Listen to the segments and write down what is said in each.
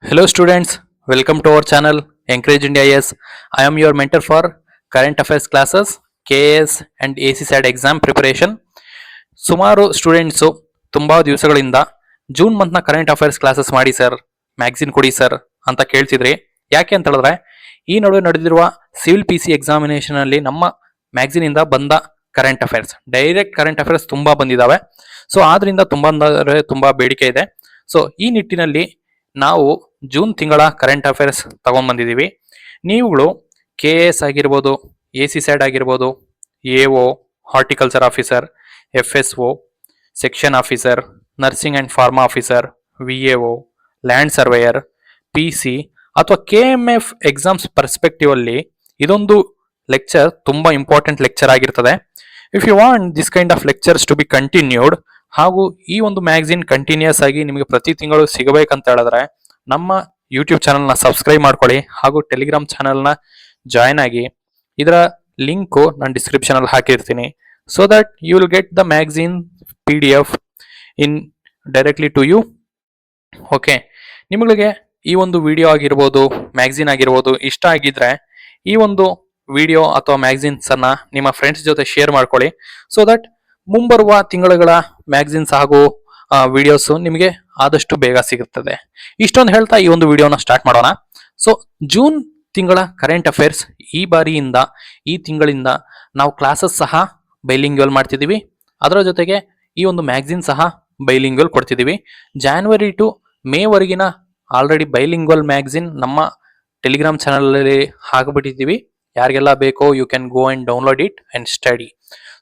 Hello students, welcome to our channel Encourage India IAS. I am your mentor for current affairs classes, KAS and ACSAT exam preparation. ಸುಮಾರು students ತುಂಬಾ ದಿವಸಗಳಿಂದ June ಮಂತ್ನ current affairs classes ಮಾಡಿ sir, magazine ಕೊಡಿ sir ಅಂತ ಕೇಳ್ತಿದ್ರಿ. ಯಾಕೆ ಅಂತ ಹೇಳಿದ್ರೆ ಈ ನಡುವೆ ನಡೆದಿರುವ ಸಿವಿಲ್ ಪಿ ಸಿ ಎಕ್ಸಾಮಿನೇಷನ್ ಅಲ್ಲಿ ನಮ್ಮ ಮ್ಯಾಗ್ಝಿನ್ ಇಂದ ಬಂದ current affairs, direct current affairs ತುಂಬಾ ಬಂದಿದಾವೆ. ಸೊ ಆದ್ರಿಂದ ತುಂಬಾ ಬೇಡಿಕೆ ಇದೆ. ಸೊ ಈ ನಿಟ್ಟಿನಲ್ಲಿ ನಾವು ಜೂನ್ ತಿಂಗಳ ಕರೆಂಟ್ ಅಫೇರ್ಸ್ ತಗೊಂಡ್ ಬಂದಿದ್ದೀವಿ. ನೀವುಗಳು ಕೆ ಎ ಎಸ್ ಆಗಿರ್ಬೋದು, ಎ ಸಿ ಸ್ಯಾಡ್ ಆಗಿರ್ಬೋದು, A O, horticulture officer, F S O, section officer, nursing and pharma officer, V A O, land surveyor, P C ಅಥವಾ K M F exams perspective ಅಲ್ಲಿ ಇದೊಂದು lecture ತುಂಬಾ important lecture ಆಗಿರ್ತದೆ. If you want this kind of lectures to be continued ಹಾಗೂ ಈ ಒಂದು magazine continuous ಆಗಿ ನಿಮಗೆ ಪ್ರತಿ ತಿಂಗಳು ಸಿಗಬೇಕಂತ ಹೇಳಿದ್ರೆ ನಮ್ಮ ಯೂಟ್ಯೂಬ್ ಚಾನಲ್ನ ಸಬ್ಸ್ಕ್ರೈಬ್ ಮಾಡ್ಕೊಳ್ಳಿ ಹಾಗೂ ಟೆಲಿಗ್ರಾಮ್ ಚಾನಲ್ನ ಜಾಯ್ನ್ ಆಗಿ. ಇದರ ಲಿಂಕು ನಾನು ಡಿಸ್ಕ್ರಿಪ್ಷನ್ ಅಲ್ಲಿ ಹಾಕಿರ್ತೀನಿ. So that you will get the magazine PDF in directly to you. Okay, ನಿಮಗೆ ಈ ಒಂದು ವಿಡಿಯೋ ಆಗಿರ್ಬೋದು, ಮ್ಯಾಗಝಿನ್ ಆಗಿರ್ಬೋದು ಇಷ್ಟ ಆಗಿದ್ರೆ ಈ ಒಂದು ವಿಡಿಯೋ ಅಥವಾ ಮ್ಯಾಗಝಿನ್ಸ್ ಅನ್ನ ನಿಮ್ಮ ಫ್ರೆಂಡ್ಸ್ ಜೊತೆ ಶೇರ್ ಮಾಡ್ಕೊಳ್ಳಿ. ಸೊ ದಟ್ ಮುಂಬರುವ ತಿಂಗಳುಗಳ ಮ್ಯಾಗಝಿನ್ಸ್ ಹಾಗೂ ವಿಡಿಯೋಸ್ ನಿಮಗೆ ಆದಷ್ಟು ಬೇಗ ಸಿಗುತ್ತದೆ. ಇಷ್ಟೊಂದು ಹೇಳ್ತಾ ಈ ಒಂದು ವಿಡಿಯೋನ ಸ್ಟಾರ್ಟ್ ಮಾಡೋಣ. ಸೊ ಜೂನ್ ತಿಂಗಳ ಕರೆಂಟ್ ಅಫೇರ್ಸ್ ಈ ತಿಂಗಳಿಂದ ನಾವು ಕ್ಲಾಸಸ್ ಸಹ ಬೈಲಿಂಗ್ವಲ್ ಮಾಡ್ತಿದ್ದೀವಿ. ಅದರ ಜೊತೆಗೆ ಈ ಒಂದು ಮ್ಯಾಗಝಿನ್ ಸಹ ಬೈಲಿಂಗ್ವಲ್ ಕೊಡ್ತಿದ್ದೀವಿ. ಜಾನ್ವರಿ ಟು ಮೇ ವರೆಗಿನ ಆಲ್ರೆಡಿ ಬೈಲಿಂಗ್ವಲ್ ಮ್ಯಾಗಝಿನ್ ನಮ್ಮ ಟೆಲಿಗ್ರಾಮ್ ಚಾನಲ್ ಅಲ್ಲಿ ಹಾಕ್ಬಿಟ್ಟಿದ್ದೀವಿ. ಯಾರಿಗೆಲ್ಲ ಬೇಕೋ you can go and download it and study.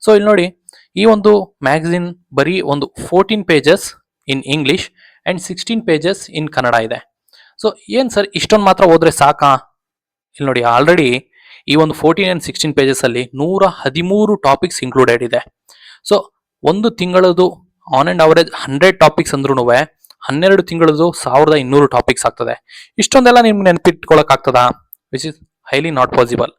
So ಇಲ್ಲಿ ನೋಡಿ, ಈ ಒಂದು ಮ್ಯಾಗಝಿನ್ ಬರೀ ಒಂದು 14 pages in English and 16 pages in Kannada ಇದೆ. ಸೊ ಏನ್ ಸರ್ ಇಷ್ಟೊಂದು ಮಾತ್ರ ಓದ್ರೆ ಸಾಕಾ? ಇಲ್ಲಿ ನೋಡಿ, ಆಲ್ರೆಡಿ ಈ ಒಂದು 14 ಅಂಡ್ 16 ಪೇಜಸ್ ಅಲ್ಲಿ 113 ಟಾಪಿಕ್ಸ್ ಇನ್ಕ್ಲೂಡೆಡ್ ಇದೆ. ಸೊ ಒಂದು ತಿಂಗಳದು ಆನ್ ಅಂಡ್ ಅವರೇಜ್ 100 ಟಾಪಿಕ್ಸ್ ಅಂದ್ರೂ 12 ತಿಂಗಳದು 1200 ಟಾಪಿಕ್ಸ್ ಆಗ್ತದೆ. ಇಷ್ಟೊಂದೆಲ್ಲ ನಿಮ್ಗೆ ನೆನಪಿಟ್ಕೊಳಕ್ ಆಗ್ತದಾ? Which is highly not possible.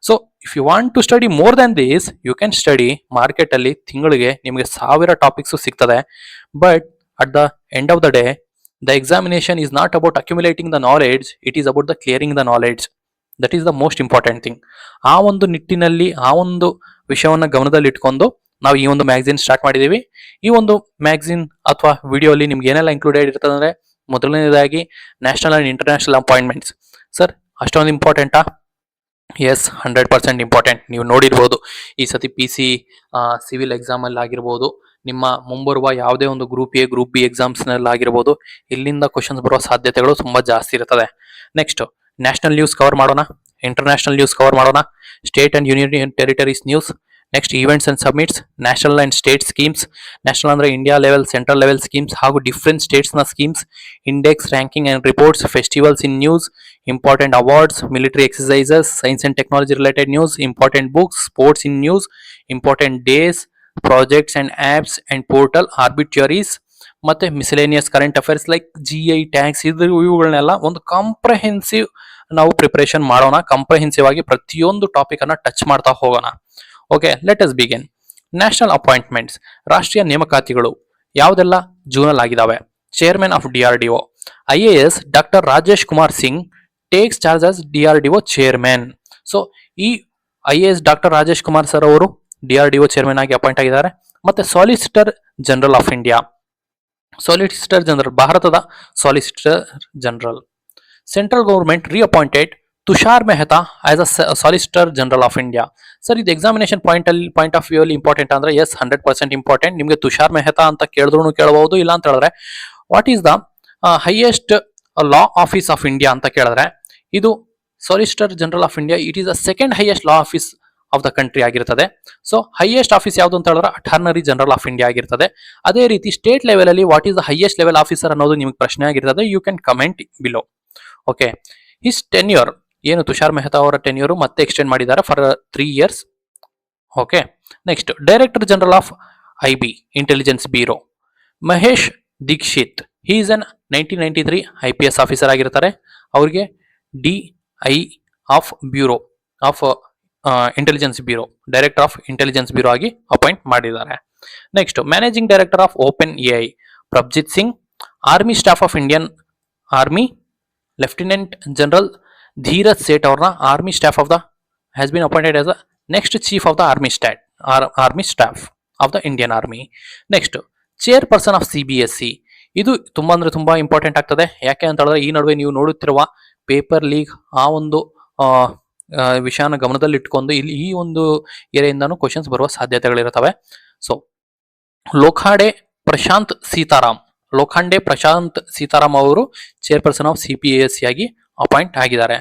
So if you want to study more than this you can study. Market ಅಲ್ಲಿ ತಿಂಗಳಿಗೆ ನಿಮಗೆ 1000 ಟಾಪಿಕ್ಸ್ ಸಿಗ್ತದೆ. But at the end of the day the examination is not about accumulating the knowledge, it is about the clearing the knowledge. That is the most important thing. ಆ ಒಂದು ನಿಟ್ಟಿನಲ್ಲಿ ಆ ಒಂದು ವಿಷಯವನ್ನ ಗಮನದಲ್ಲಿ ಇಟ್ಕೊಂಡು ನಾವು ಈ ಒಂದು ಮ್ಯಾಗಝಿನ್ ಸ್ಟಾರ್ಟ್ ಮಾಡಿದೀವಿ. ಈ ಒಂದು ಮ್ಯಾಗಝಿನ್ ಅಥವಾ ವಿಡಿಯೋ ಅಲ್ಲಿ ನಿಮ್ಗೆ ಏನೆಲ್ಲ ಇನ್ಕ್ಲೂಡೆಡ್ ಇರ್ತದೆ ಅಂದ್ರೆ, ಮೊದಲನೇದಾಗಿ national and international appointments. Sir ಅಷ್ಟೊಂದು ಇಂಪಾರ್ಟೆಂಟಾ? S, 100% important. ನೀವು ನೋಡಿರ್ಬೋದು ಈ ಸತಿ ಪಿ ಸಿ ಸಿವಿಲ್ ಎಕ್ಸಾಮ್ ಅಲ್ಲಿ ಆಗಿರ್ಬೋದು, ನಿಮ್ಮ ಮುಂಬರುವ ಯಾವುದೇ ಒಂದು group A group B exams ನಲ್ಲಿ ಆಗಿರ್ಬೋದು, ಇಲ್ಲಿಂದ ಕ್ವಶನ್ಸ್ ಬರುವ ಸಾಧ್ಯತೆಗಳು ತುಂಬಾ ಜಾಸ್ತಿ ಇರ್ತದೆ. ನೆಕ್ಸ್ಟ್ ನ್ಯಾಷನಲ್ ನ್ಯೂಸ್ ಕವರ್ ಮಾಡೋಣ, ಇಂಟರ್ನ್ಯಾಷನಲ್ ನ್ಯೂಸ್ ಕವರ್ ಮಾಡೋಣ, state and union territories news, next events and summits, national and state schemes. National ಅಂದ್ರೆ India level, central level schemes ಹಾಗೂ ಡಿಫ್ರೆಂಟ್ ಸ್ಟೇಟ್ಸ್ ನ schemes, index, ranking and reports, festivals in news, important awards, military exercises, science and technology related news, important books, sports in news, important days, projects and apps and portal obituaries, ಮತ್ತೆ miscellaneous current affairs like GI tags. ಇವುಗಳನ್ನೆಲ್ಲ ಒಂದು comprehensive ನಾವು preparation ಮಾಡೋಣ. Comprehensive ಆಗಿ ಪ್ರತಿಯೊಂದು topic ಅನ್ನ touch ಮಾಡ್ತಾ ಹೋಗೋಣ. Okay, let us begin. National appointments, ರಾಷ್ಟ್ರೀಯ ನೇಮಕಾತಿಗಳು ಯಾವುದೆಲ್ಲ ಜೂನಲ್ಲಿ ಆಗಿದಾವೆ. Chairman of DRDO IAS doctor Rajesh Kumar Singh takes charge as DRDO chairman. So ಈ IAS doctor Rajesh Kumar sir ಅವರು DRDO ಚೇರ್ಮನ್ ಆಗಿ ಅಪಾಯಿಂಟ್ ಆಗಿದ್ದಾರೆ. ಮತ್ತೆ solicitor general of India, solicitor general, ಭಾರತದ solicitor general. Central government reappointed Tushar Mehta as a solicitor general of India. Sir ಇದು examination point of view ಅಲ್ಲಿ important ಅಂದ್ರೆ, S 100% important. ನಿಮಗೆ ತುಷಾರ್ ಮೆಹ್ತಾ ಅಂತ ಕೇಳಿದ್ರು ಕೇಳಬಹುದು, ಇಲ್ಲ ಅಂತ ಹೇಳಿದ್ರೆ what is the highest law office of India ಅಂತ ಕೇಳಿದ್ರೆ, ಇದು solicitor general of India it is the second highest law office of the country ಆಗಿರ್ತದೆ. ಸೊ ಹೈಯೆಸ್ಟ್ ಆಫೀಸ್ ಯಾವುದು ಅಂತ ಹೇಳಿದ್ರೆ ಅಟಾರ್ನರಿ ಜನರಲ್ ಆಫ್ ಇಂಡಿಯಾ ಆಗಿರ್ತದೆ. ಅದೇ ರೀತಿ ಸ್ಟೇಟ್ ಲೆವೆಲ್ ಅಲ್ಲಿ what is the highest level officer ಅನ್ನೋದು ನಿಮಗೆ ಪ್ರಶ್ನೆ ಆಗಿರ್ತದೆ. You can comment below. Okay, his tenure ಏನು ತುಷಾರ್ ಮೆಹ್ತಾ ಅವರ ಟೆನ್ಯೂರ್ ಮತ್ತೆ ಎಕ್ಸ್ಟೆಂಡ್ ಮಾಡಿದ್ದಾರೆ for 3 years. Okay, next director general of IB intelligence bureau Mahesh Dikshit, he is an 1993 IPS officer ಆಗಿರ್ತಾರೆ. ಅವ್ರಿಗೆ DI of bureau of intelligence bureau, director of intelligence bureau ಆಗಿ appoint ಮಾಡಿದ್ದಾರೆ. Next managing director of OpenAI Prabhjit Singh, army staff of Indian army lieutenant general Dheeraj Seth ಅವ್ರನ್ನ army staff of the has been appointed as the next chief of the army staff of the Indian army. Next chairperson of CBSE, ಇದು ತುಂಬಾ ಅಂದ್ರೆ ತುಂಬಾ important ಆಗ್ತದೆ. ಯಾಕೆ ಅಂತ ಹೇಳಿದ್ರೆ ಈ ನಡುವೆ ನೀವು ನೋಡುತ್ತಿರುವ ಪೇಪರ್ ಲೀಗ್ ಆ ಒಂದು ವಿಷಯನ ಗಮನದಲ್ಲಿಟ್ಕೊಂಡು ಇಲ್ಲಿ ಈ ಒಂದು ಏರಿಯಾಯಿಂದಾನು ಕ್ವಶನ್ಸ್ ಬರುವ ಸಾಧ್ಯತೆಗಳಿರುತ್ತವೆ. ಸೊ ಲೋಖಂಡೆ ಪ್ರಶಾಂತ್ ಸೀತಾರಾಮ್ ಅವರು ಚೇರ್ಪರ್ಸನ್ ಆಫ್ CPSE ಆಗಿ ಅಪಾಯಿಂಟ್ ಆಗಿದ್ದಾರೆ.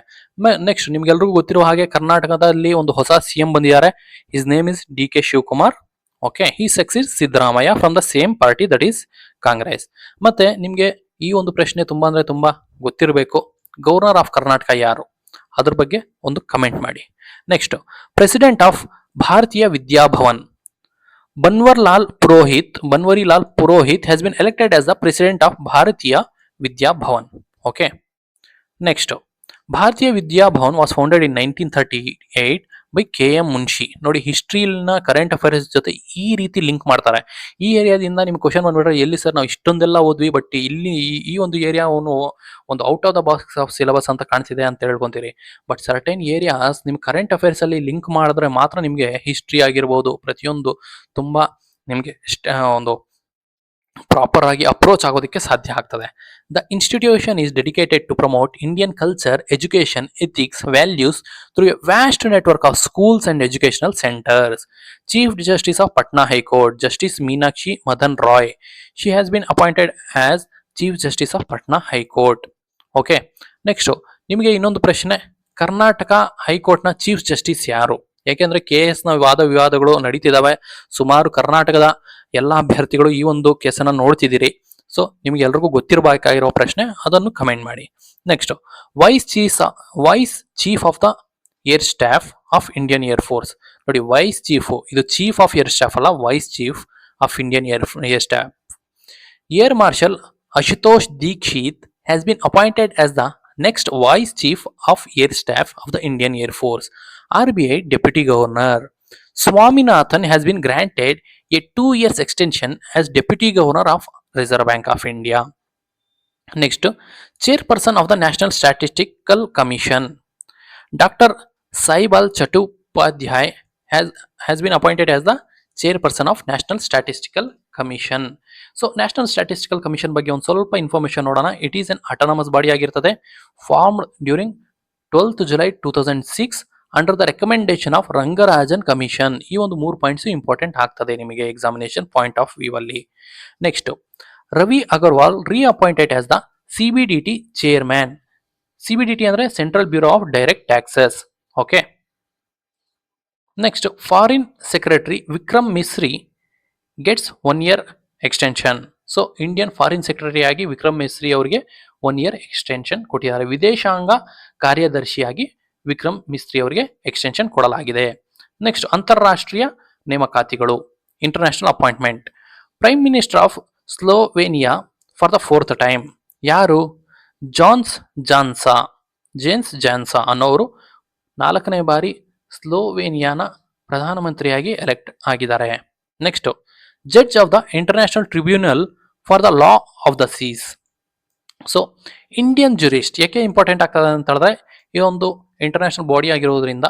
ನೆಕ್ಸ್ಟ್ ನಿಮ್ಗೆಲ್ರಿಗೂ ಗೊತ್ತಿರುವ ಹಾಗೆ ಕರ್ನಾಟಕದಲ್ಲಿ ಒಂದು ಹೊಸ CM ಬಂದಿದ್ದಾರೆ. His name is DK Shivakumar. Okay, he succeed Siddaramaiah from the same party that is Congress. ಮತ್ತೆ ನಿಮ್ಗೆ ಈ ಒಂದು ಪ್ರಶ್ನೆ ತುಂಬಾ ಅಂದ್ರೆ ತುಂಬಾ ಗೊತ್ತಿರಬೇಕು, ಗವರ್ನರ್ ಆಫ್ ಕರ್ನಾಟಕ ಯಾರು, ಅದ್ರ ಬಗ್ಗೆ ಒಂದು ಕಮೆಂಟ್ ಮಾಡಿ. ನೆಕ್ಸ್ಟ್ ಪ್ರೆಸಿಡೆಂಟ್ ಆಫ್ ಭಾರತೀಯ Vidya Bhavan Banwarilal Purohit has been elected as the president of Bharatiya Vidya Bhavan. Okay. Next, Bharatiya Vidya Bhavan was founded in 1938 by KM Munshi. ನೋಡಿ ಹಿಸ್ಟ್ರಿನ ಕರೆಂಟ್ ಅಫೇರ್ಸ್ ಜೊತೆ ಈ ರೀತಿ ಲಿಂಕ್ ಮಾಡ್ತಾರೆ. ಈ ಏರಿಯಾದಿಂದ ನಿಮ್ಗೆ ಕ್ವಶನ್ ಬಂದ್ಬಿಟ್ರೆ ಎಲ್ಲಿ ಸರ್ ನಾವು ಇಷ್ಟೊಂದೆಲ್ಲ ಓದ್ವಿ ಬಟ್ ಇಲ್ಲಿ ಈ ಒಂದು ಏರಿಯಾ ಒಂದು out of the box of syllabus ಅಂತ ಕಾಣಿಸಿದೆ ಅಂತ ಹೇಳ್ಕೊಂತೀರಿ. ಬಟ್ ಸರ್ಟೈನ್ ಏರಿಯಾಸ್ ನಿಮ್ ಕರೆಂಟ್ ಅಫೇರ್ಸ್ ಅಲ್ಲಿ ಲಿಂಕ್ ಮಾಡಿದ್ರೆ ಮಾತ್ರ ನಿಮ್ಗೆ ಹಿಸ್ಟ್ರಿ ಆಗಿರ್ಬೋದು ಪ್ರತಿಯೊಂದು ತುಂಬಾ ನಿಮ್ಗೆ ಒಂದು ಪ್ರಾಪರ್ ಆಗಿ ಅಪ್ರೋಚ್ ಆಗೋದಕ್ಕೆ ಸಾಧ್ಯ ಆಗ್ತದೆ. The institution is dedicated to promote Indian culture, education, ethics, values through a vast network of schools and educational centres. Chief justice of Patna high court justice Meenakshi Madan Rai, she has been appointed as chief justice of Patna high court. Okay, next ನಿಮಗೆ ಇನ್ನೊಂದು ಪ್ರಶ್ನೆ, ಕರ್ನಾಟಕ ಹೈಕೋರ್ಟ್ನ chief justice ಯಾರು? ಯಾಕೆಂದ್ರೆ KS ನ ವಾದ ವಿವಾದಗಳು ನಡೀತಿದಾವೆ. ಸುಮಾರು ಕರ್ನಾಟಕದ ಎಲ್ಲಾ ಅಭ್ಯರ್ಥಿಗಳು ಈ ಒಂದು ಕೇಸನ್ನ ನೋಡ್ತಿದ್ದೀರಿ. ಸೊ ನಿಮ್ಗೆ ಎಲ್ರಿಗೂ ಗೊತ್ತಿರಬೇಕಾಗಿರೋ ಪ್ರಶ್ನೆ, ಅದನ್ನು ಕಮೆಂಟ್ ಮಾಡಿ. Next vice chief of the air staff of Indian air force. ನೋಡಿ ವೈಸ್ ಚೀಫ್, ಇದು ಚೀಫ್ ಆಫ್ ಏರ್ ಸ್ಟಾಫ್ ಅಲ್ಲ, vice chief of Indian air staff. Air marshal Ashutosh Dikshit has been appointed as the next vice chief of air staff of the Indian air force. RBI Deputy Governor Swaminathan has been granted a 2 years extension as Deputy Governor of Reserve Bank of India. Next, Chairperson of the National Statistical Commission, Dr. Saibal Chattopadhyay has been appointed as the Chairperson of National Statistical Commission. So National Statistical Commission ಬಗ್ಗೆ ಒಂದು ಸ್ವಲ್ಪ information ನೋಡೋಣ. It is an autonomous body ಆಗಿರ್ತದೆ, formed during 12th July 2006 under the recommendation of Rangarajan commission. ಈ ಒಂದು 3 points important ಆಗ್ತದೆ ನಿಮಗೆ examination point of view ಅಲ್ಲಿ. Next Ravi Agarwal reappointed as the CBDT chairman. CBDT ಅಂದ್ರೆ central bureau of direct taxes. Okay, next foreign secretary Vikram Misri gets 1 year extension. So Indian foreign secretary ಆಗಿ ವಿಕ್ರಮ್ ಮಿಸ್ರಿ ಅವರಿಗೆ 1 year extension ಕೊಟ್ಟಿದ್ದಾರೆ. ವಿದೇಶಾಂಗ ಕಾರ್ಯದರ್ಶಿಯಾಗಿ ವಿಕ್ರಮ್ ಮಿಸ್ತ್ರಿ ಅವರಿಗೆ ಎಕ್ಸ್ಟೆನ್ಷನ್ ಕೊಡಲಾಗಿದೆ. ನೆಕ್ಸ್ಟ್ ಅಂತಾರಾಷ್ಟ್ರೀಯ ನೇಮಕಾತಿಗಳು, international appointment. Prime minister of Slovenia for the 4th time ಯಾರು? ಜೇನ್ಸ್ ಜಾನ್ಸಾ ಅನ್ನೋರು 4ನೇ ಬಾರಿ ಸ್ಲೋವೇನಿಯಾನ ಪ್ರಧಾನಮಂತ್ರಿಯಾಗಿ ಎಲೆಕ್ಟ್ ಆಗಿದ್ದಾರೆ. Next judge of the international tribunal for the law of the seas. So Indian jurist ಯಾಕೆ ಇಂಪಾರ್ಟೆಂಟ್ ಆಗ್ತದೆ ಅಂತ ಹೇಳಿದ್ರೆ ಈ ಒಂದು ಇಂಟರ್ನ್ಯಾಷನಲ್ ಬಾಡಿ ಆಗಿರೋದ್ರಿಂದ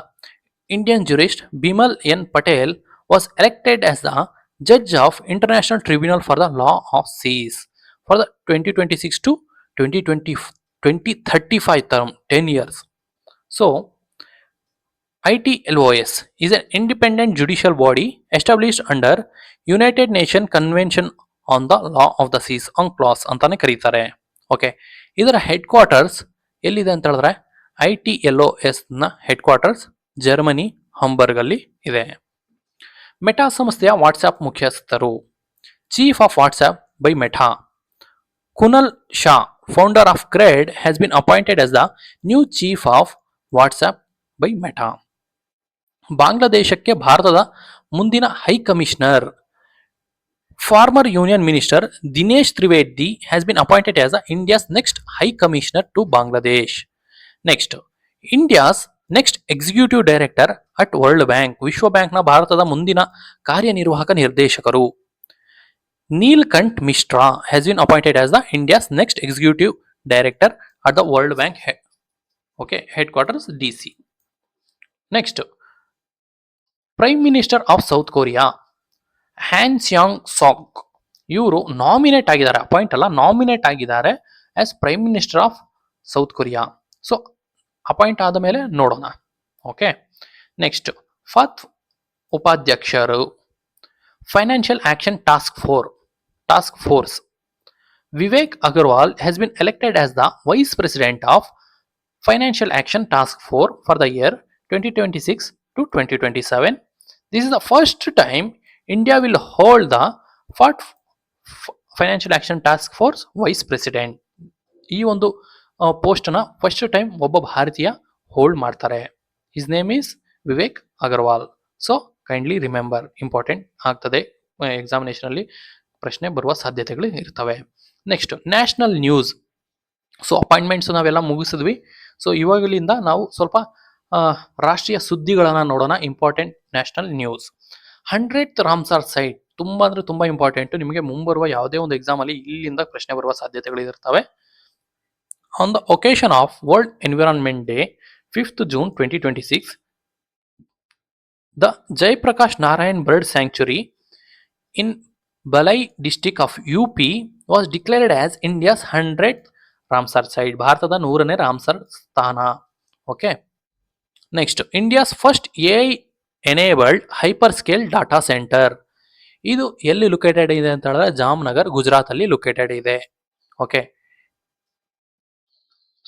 Indian jurist Bimal N Patel was elected as the judge of international tribunal for the law of seas for the 2026 to 2035 term, 10 years. So ITLOS is an independent judicial body established under United Nations Convention on the Law of the Seas, UNCLOS ಅಂತಾನೆ ಕರೀತಾರೆ. Okay, ಇದರ head quarters ಎಲ್ಲಿದೆ ಅಂತ ಹೇಳಿದ್ರೆ ITLOS ನ head quarters Germany ಹಂಬರ್ಗ್ ಅಲ್ಲಿ ಇದೆ. Meta ಸಂಸ್ಥೆಯ ವಾಟ್ಸ್ಆಪ್ ಮುಖ್ಯಸ್ಥರು. Chief of WhatsApp by Meta Kunal Shah, founder of Grade, has been appointed as the new chief of WhatsApp by Meta. ಬಾಂಗ್ಲಾದೇಶಕ್ಕೆ ಭಾರತದ ಮುಂದಿನ high commissioner. Former Union Minister Dinesh Trivedi has been appointed as India's next High Commissioner to Bangladesh. Next, India's next Executive Director at World Bank. ವಿಶ್ವ ಬ್ಯಾಂಕ್ನ ಭಾರತದ ಮುಂದಿನ ಕಾರ್ಯನಿರ್ವಾಹಕ ನಿರ್ದೇಶಕರು Neelkanth Mishra has been appointed as the India's next Executive Director at the World Bank headquarters DC. Next, Prime Minister of South Korea ಹ್ಯಾನ್ ಸ್ಯಾಂಗ್ ಸಾಕ್ ಇವರು nominate ಆಗಿದ್ದಾರೆ, appoint ಅಲ್ಲ, ನಾಮಿನೇಟ್ ಆಗಿದ್ದಾರೆ as prime minister of south Korea. So appoint ಆದ ಮೇಲೆ ನೋಡೋಣ. Okay, next Fath ಉಪಾಧ್ಯಕ್ಷರು financial action task force Vivek Agarwal has been elected as the vice president of financial action task four for the year 2026 to 2027. This is the first time India will hold the financial action task force vice president. ಈ ಒಂದು ಪೋಸ್ಟ್ನ first time ಒಬ್ಬ ಭಾರತೀಯ hold ಮಾಡ್ತಾರೆ. His name is Vivek Agarwal. So kindly remember, important ಆಗ್ತದೆ, ಎಕ್ಸಾಮಿನೇಷನಲ್ಲಿ ಪ್ರಶ್ನೆ ಬರುವ ಸಾಧ್ಯತೆಗಳು ಇರ್ತವೆ. Next national news. So appointments ನಾವೆಲ್ಲ ಮುಗಿಸಿದ್ವಿ. ಸೊ ಇವಾಗಲಿಂದ ನಾವು ಸ್ವಲ್ಪ ರಾಷ್ಟ್ರೀಯ ಸುದ್ದಿಗಳನ್ನು ನೋಡೋಣ. Important national news. 100th Ramsar site ತುಂಬಾ ಅಂದ್ರೆ ತುಂಬಾ ಇಂಪಾರ್ಟೆಂಟ್. ನಿಮಗೆ ಮುಂಬರುವ ಯಾವುದೇ ಒಂದು ಎಕ್ಸಾಮ್ ಅಲ್ಲಿ ಇಲ್ಲಿಂದ ಪ್ರಶ್ನೆ ಬರುವ ಸಾಧ್ಯತೆಗಳು ಇರ್ತವೆ. On the occasion of world environment day 5th June 2026, the Jayaprakash Narayan bird sanctuary in Ballia district of UP was declared as India's 100th Ramsar site. ಭಾರತದ 100ನೇ ರಾಮ್ಸರ್ ಸ್ಥಾನ. Okay, next India's first AI enabled hyper scale data centre. ಇದು ಎಲ್ಲಿ located ಇದೆ ಅಂತ ಹೇಳಿದ್ರೆ ಜಾಮ್ನಗರ್, ಗುಜರಾತ್ ಅಲ್ಲಿ located ಇದೆ. ಓಕೆ,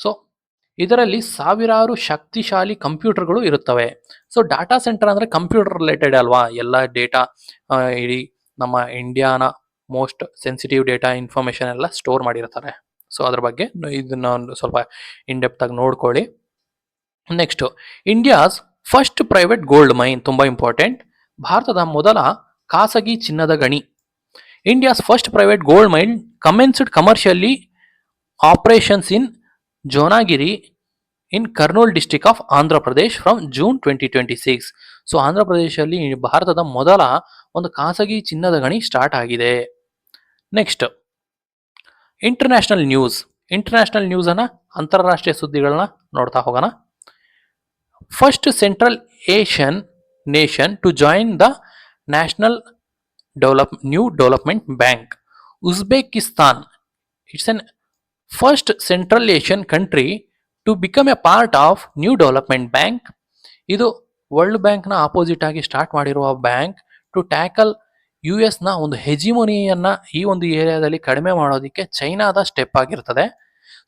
ಸೊ ಇದರಲ್ಲಿ ಸಾವಿರಾರು ಶಕ್ತಿಶಾಲಿ ಕಂಪ್ಯೂಟರ್ಗಳು ಇರುತ್ತವೆ. ಸೊ ಡಾಟಾ ಸೆಂಟರ್ ಅಂದ್ರೆ ಕಂಪ್ಯೂಟರ್ ರಿಲೇಟೆಡ್ ಅಲ್ವಾ, ಎಲ್ಲ ಡೇಟಾ, ಇಡೀ ನಮ್ಮ ಇಂಡಿಯಾನ ಮೋಸ್ಟ್ ಸೆನ್ಸಿಟಿವ್ ಡೇಟಾ ಇನ್ಫಾರ್ಮೇಶನ್ ಎಲ್ಲ ಸ್ಟೋರ್ ಮಾಡಿರ್ತಾರೆ. ಸೊ ಅದ್ರ ಬಗ್ಗೆ ಇದನ್ನ ಒಂದು ಸ್ವಲ್ಪ ಇನ್ ಡೆಪ್ತ್ ಆಗಿ ನೋಡ್ಕೊಳ್ಳಿ. Next India's first private gold mine, ತುಂಬಾ ಇಂಪಾರ್ಟೆಂಟ್. ಭಾರತದ ಮೊದಲ ಖಾಸಗಿ ಚಿನ್ನದ ಗಣಿ. India's first private gold mine commenced commercially operations in Jonnagiri in Kurnool district of Andhra Pradesh from June 2026. So Andhra ಪ್ರದೇಶದಲ್ಲಿ ಭಾರತದ ಮೊದಲ ಒಂದು ಖಾಸಗಿ ಚಿನ್ನದ ಗಣಿ ಸ್ಟಾರ್ಟ್ ಆಗಿದೆ. ನೆಕ್ಸ್ಟ್ ಇಂಟರ್ನ್ಯಾಷನಲ್ ನ್ಯೂಸ್ ಅನ್ನ ಅಂತಾರಾಷ್ಟ್ರೀಯ ಸುದ್ದಿಗಳನ್ನ ನೋಡ್ತಾ ಹೋಗೋಣ. First central Asian nation to join the national new development bank, Uzbekistan. It's an first central Asian country to become a part of new development bank. ಇದು ವರ್ಲ್ಡ್ ಬ್ಯಾಂಕ್ನ ಆಪೋಸಿಟ್ ಆಗಿ ಸ್ಟಾರ್ಟ್ ಮಾಡಿರುವ ಬ್ಯಾಂಕ್ ಟು ಟ್ಯಾಕಲ್ US ನ ಒಂದು ಹೆಜಿಮೋನಿಯನ್ನ ಈ ಒಂದು ಏರಿಯಾದಲ್ಲಿ ಕಡಿಮೆ ಮಾಡೋದಕ್ಕೆ ಚೈನಾದ ಸ್ಟೆಪ್ ಆಗಿರ್ತದೆ.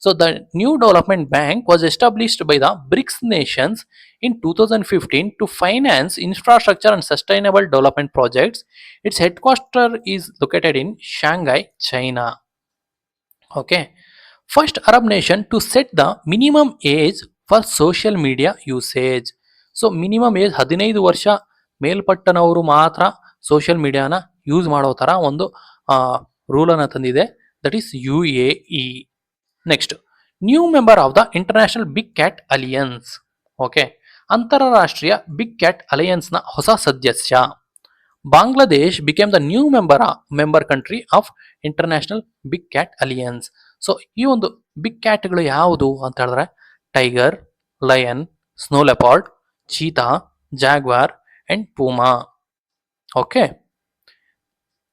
So the new development bank was established by the BRICS nations in 2015 to finance infrastructure and sustainable development projects. Its headquarters is located in Shanghai, China. Okay. First Arab nation to set the minimum age for social media usage. So minimum age 15 ವರ್ಷ ಮೇಲ್ಪಟ್ಟನವರು ಮಾತ್ರ social ಮೀಡಿಯಾನ use ಮಾಡೋ ತರ ಒಂದು ರೂಲನ್ನು ತಂದಿದೆ. That is UAE. Next new member of the international big cat alliance. Okay, ಅಂತಾರಾಷ್ಟ್ರೀಯ big cat ಅಲಯನ್ಸ್ನ ಹೊಸ ಸದಸ್ಯ Bangladesh became the new member country of international big cat alliance. So ಈ ಒಂದು ಬಿಗ್ ಕ್ಯಾಟ್ಗಳು ಯಾವುದು ಅಂತ ಹೇಳಿದ್ರೆ tiger, lion, snow leopard, cheetah, jaguar and puma. Okay,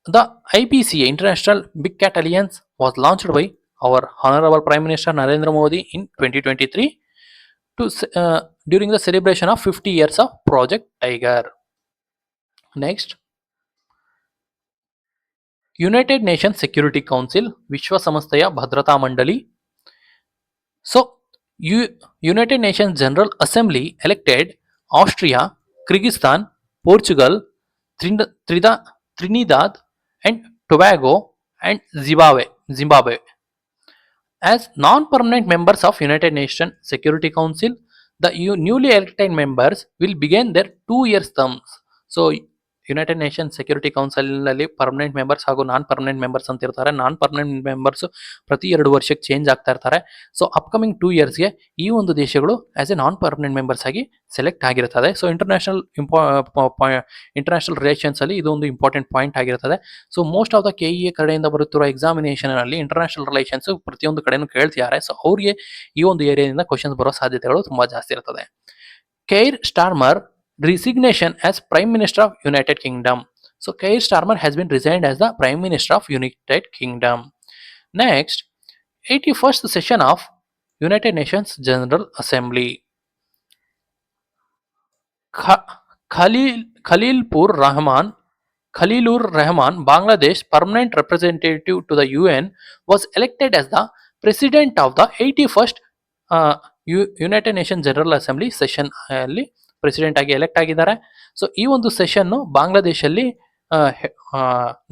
the IBCA International Big Cat Alliance was launched by our Honorable Prime Minister Narendra Modi in 2023 during the celebration of 50 years of Project Tiger. Next, United Nations Security Council, ವಿಶ್ವಸಂಸ್ಥೆಯ ಭದ್ರತಾ ಮಂಡಳಿ. So United Nations General Assembly elected Austria, Kyrgyzstan, Portugal, Trinidad and Tobago and Zimbabwe as non-permanent members of United Nations Security Council. The newly elected members will begin their 2 year terms. So united nation security council ನಲ್ಲಿ permanent members ಹಾಗೂ non permanent members ಅಂತ ಇರ್ತಾರೆ. ನಾನ್ permanent members ಪ್ರತಿ 2 ವರ್ಷಕ್ಕೆ change ಆಗ್ತಾ ಇರ್ತಾರೆ. So upcoming 2 ಇಯರ್ಸ್ಗೆ ಈ ಒಂದು ದೇಶಗಳು as A non permanent members ಆಗಿ ಸೆಲೆಕ್ಟ್ ಆಗಿರುತ್ತದೆ. ಸೊ ಇಂಟರ್ನ್ಯಾಷನಲ್ ರಿಲೇಷನ್ಸ್ ಅಲ್ಲಿ ಇದು ಒಂದು ಇಂಪಾರ್ಟೆಂಟ್ ಪಾಯಿಂಟ್ ಆಗಿರುತ್ತದೆ. So most of the KEA ಕಡೆಯಿಂದ ಬರುತ್ತಿರುವ ಎಕ್ಸಾಮಿನೇಷನ್ ಅಲ್ಲಿ ಇಂಟರ್ನ್ಯಾಷನಲ್ ರಿಲೇಷನ್ಸ್ ಪ್ರತಿಯೊಂದು ಕಡೆನೂ ಕೇಳ್ತಿದ್ದಾರೆ. ಸೊ ಅವ್ರಿಗೆ ಈ ಒಂದು ಏರಿಯಾದಿಂದ ಕ್ವಶನ್ಸ್ ಬರೋ ಸಾಧ್ಯತೆಗಳು ತುಂಬಾ ಜಾಸ್ತಿ ಇರ್ತದೆ. ಕೈರ್ Starmer resignation as Prime Minister of United Kingdom. So Keir Starmer has been resigned as the Prime Minister of United Kingdom. Next, 81st session of United Nations General Assembly. Khalilur Rahman, Bangladesh permanent representative to the UN, was elected as the president of the 81st United Nations General Assembly session ಅಲ್ಲಿ president ಆಗಿ elect ಆಗಿದ್ದಾರೆ. So ಈ ಒಂದು session ಬಾಂಗ್ಲಾದೇಶಲ್ಲಿ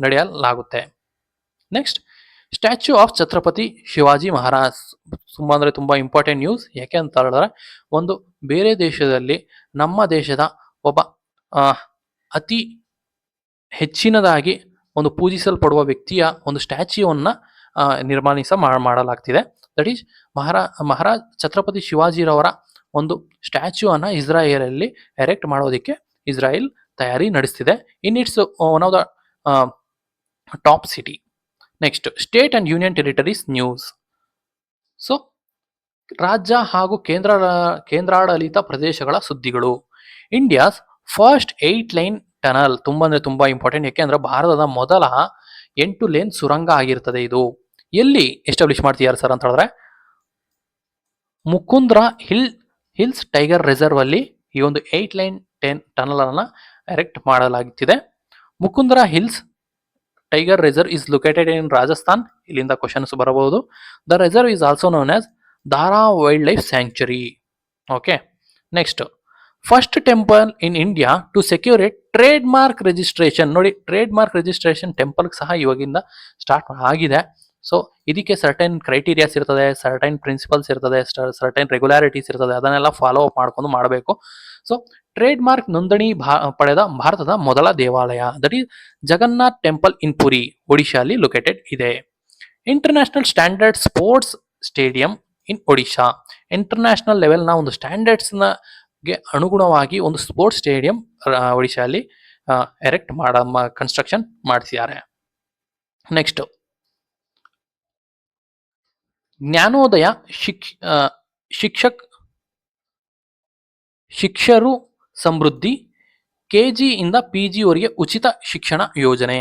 ನಡೆಯಲಾಗುತ್ತೆ. Next, statue of Chhatrapati Shivaji Maharaj. ತುಂಬಾ ಅಂದ್ರೆ ತುಂಬಾ ಇಂಪಾರ್ಟೆಂಟ್ ನ್ಯೂಸ್. ಯಾಕೆ ಅಂತ ಹೇಳಿದ್ರೆ, ಒಂದು ಬೇರೆ ದೇಶದಲ್ಲಿ ನಮ್ಮ ದೇಶದ ಒಬ್ಬ ಅತಿ ಹೆಚ್ಚಿನದಾಗಿ ಒಂದು ಪೂಜಿಸಲ್ಪಡುವ ವ್ಯಕ್ತಿಯ ಒಂದು ಸ್ಟ್ಯಾಚ್ಯೂವನ್ನ ಮಾಡಲಾಗ್ತಿದೆ. ದಟ್ ಈಸ್ ಮಹಾರಾಜ್ ಛತ್ರಪತಿ ಶಿವಾಜಿರವರ ಒಂದು ಸ್ಟ್ಯಾಚ್ಯೂ ಅನ್ನ ಇಸ್ರಾಯೇಲ್ ಅಲ್ಲಿ ಎರೆಕ್ಟ್ ಮಾಡೋದಕ್ಕೆ ಇಸ್ರಾಯೇಲ್ ತಯಾರಿ ನಡೆಸ್ತಿದೆ. In it's one of the top city. Next, state and union territories news. So ರಾಜ್ಯ ಹಾಗೂ ಕೇಂದ್ರಾಡಳಿತ ಪ್ರದೇಶಗಳ ಸುದ್ದಿಗಳು. India's first 8 lane tunnel. ತುಂಬಾ ಅಂದ್ರೆ ತುಂಬಾ ಇಂಪಾರ್ಟೆಂಟ್. ಯಾಕೆಂದ್ರೆ ಭಾರತದ ಮೊದಲ 8 ಲೇನ್ ಸುರಂಗ ಆಗಿರ್ತದೆ. ಇದು ಎಲ್ಲಿ ಎಸ್ಟಾಬ್ಲಿಷ್ ಮಾಡ್ತಿದ್ದಾರೆ ಸರ್ ಅಂತ ಹೇಳಿದ್ರೆ, ಮುಕುಂದ್ರ ಹಿಲ್ಸ್ ಟೈಗರ್ ರಿಸರ್ವ್ ಅಲ್ಲಿ ಈ ಒಂದು 8 ಲೈನ್ ಟನಲ್ ಅನ್ನ ಎರೆಕ್ಟ್ ಮಾಡಲಾಗುತ್ತಿದೆ. Mukundra hills tiger reserve is located in Rajasthan. ಇಲ್ಲಿಂದ ಕ್ವಶನ್ಸ್ ಬರಬಹುದು. The reserve is also known as Darrah wildlife sanctuary. Okay. Next, first temple in India to secure a trademark registration. ನೋಡಿ, trademark registration temple ಸಹ ಇವಾಗಿಂದ start ಆಗಿದೆ. So ಇದಕ್ಕೆ certain criterias ಇರ್ತದೆ, certain principles ಇರ್ತದೆ, certain regularities ಇರ್ತದೆ. ಅದನ್ನೆಲ್ಲ follow up ಮಾಡ್ಕೊಂಡು ಮಾಡಬೇಕು. ಸೊ ಟ್ರೇಡ್ ಮಾರ್ಕ್ ನೋಂದಣಿ ಪಡೆದ ಭಾರತದ ಮೊದಲ ದೇವಾಲಯ ದಟ್ ಈಸ್ ಜಗನ್ನಾಥ್ ಟೆಂಪಲ್ ಇನ್ ಪುರಿ, ಒಡಿಶಾ ಅಲ್ಲಿ ಲೊಕೇಟೆಡ್ ಇದೆ. ಇಂಟರ್ನ್ಯಾಷನಲ್ ಸ್ಟ್ಯಾಂಡರ್ಡ್ ಸ್ಪೋರ್ಟ್ಸ್ ಸ್ಟೇಡಿಯಂ ಇನ್ ಒಡಿಶಾ. ಇಂಟರ್ನ್ಯಾಷನಲ್ ಲೆವೆಲ್ನ ಒಂದು ಸ್ಟ್ಯಾಂಡರ್ಡ್ಸ್ ಗೆ ಅನುಗುಣವಾಗಿ ಒಂದು ಸ್ಪೋರ್ಟ್ಸ್ ಸ್ಟೇಡಿಯಂ ಒಡಿಶಾ ಅಲ್ಲಿ ಎರೆಕ್ಟ್ ಕನ್ಸ್ಟ್ರಕ್ಷನ್ ಮಾಡಿಸಿದ್ದಾರೆ. ನೆಕ್ಸ್ಟ್, ಜ್ಞಾನೋದಯ ಶಿಕ್ಷರು ಸಮೃದ್ಧಿ KG ಇಂದ PG ವರೆಗೆ ಉಚಿತ ಶಿಕ್ಷಣ ಯೋಜನೆ.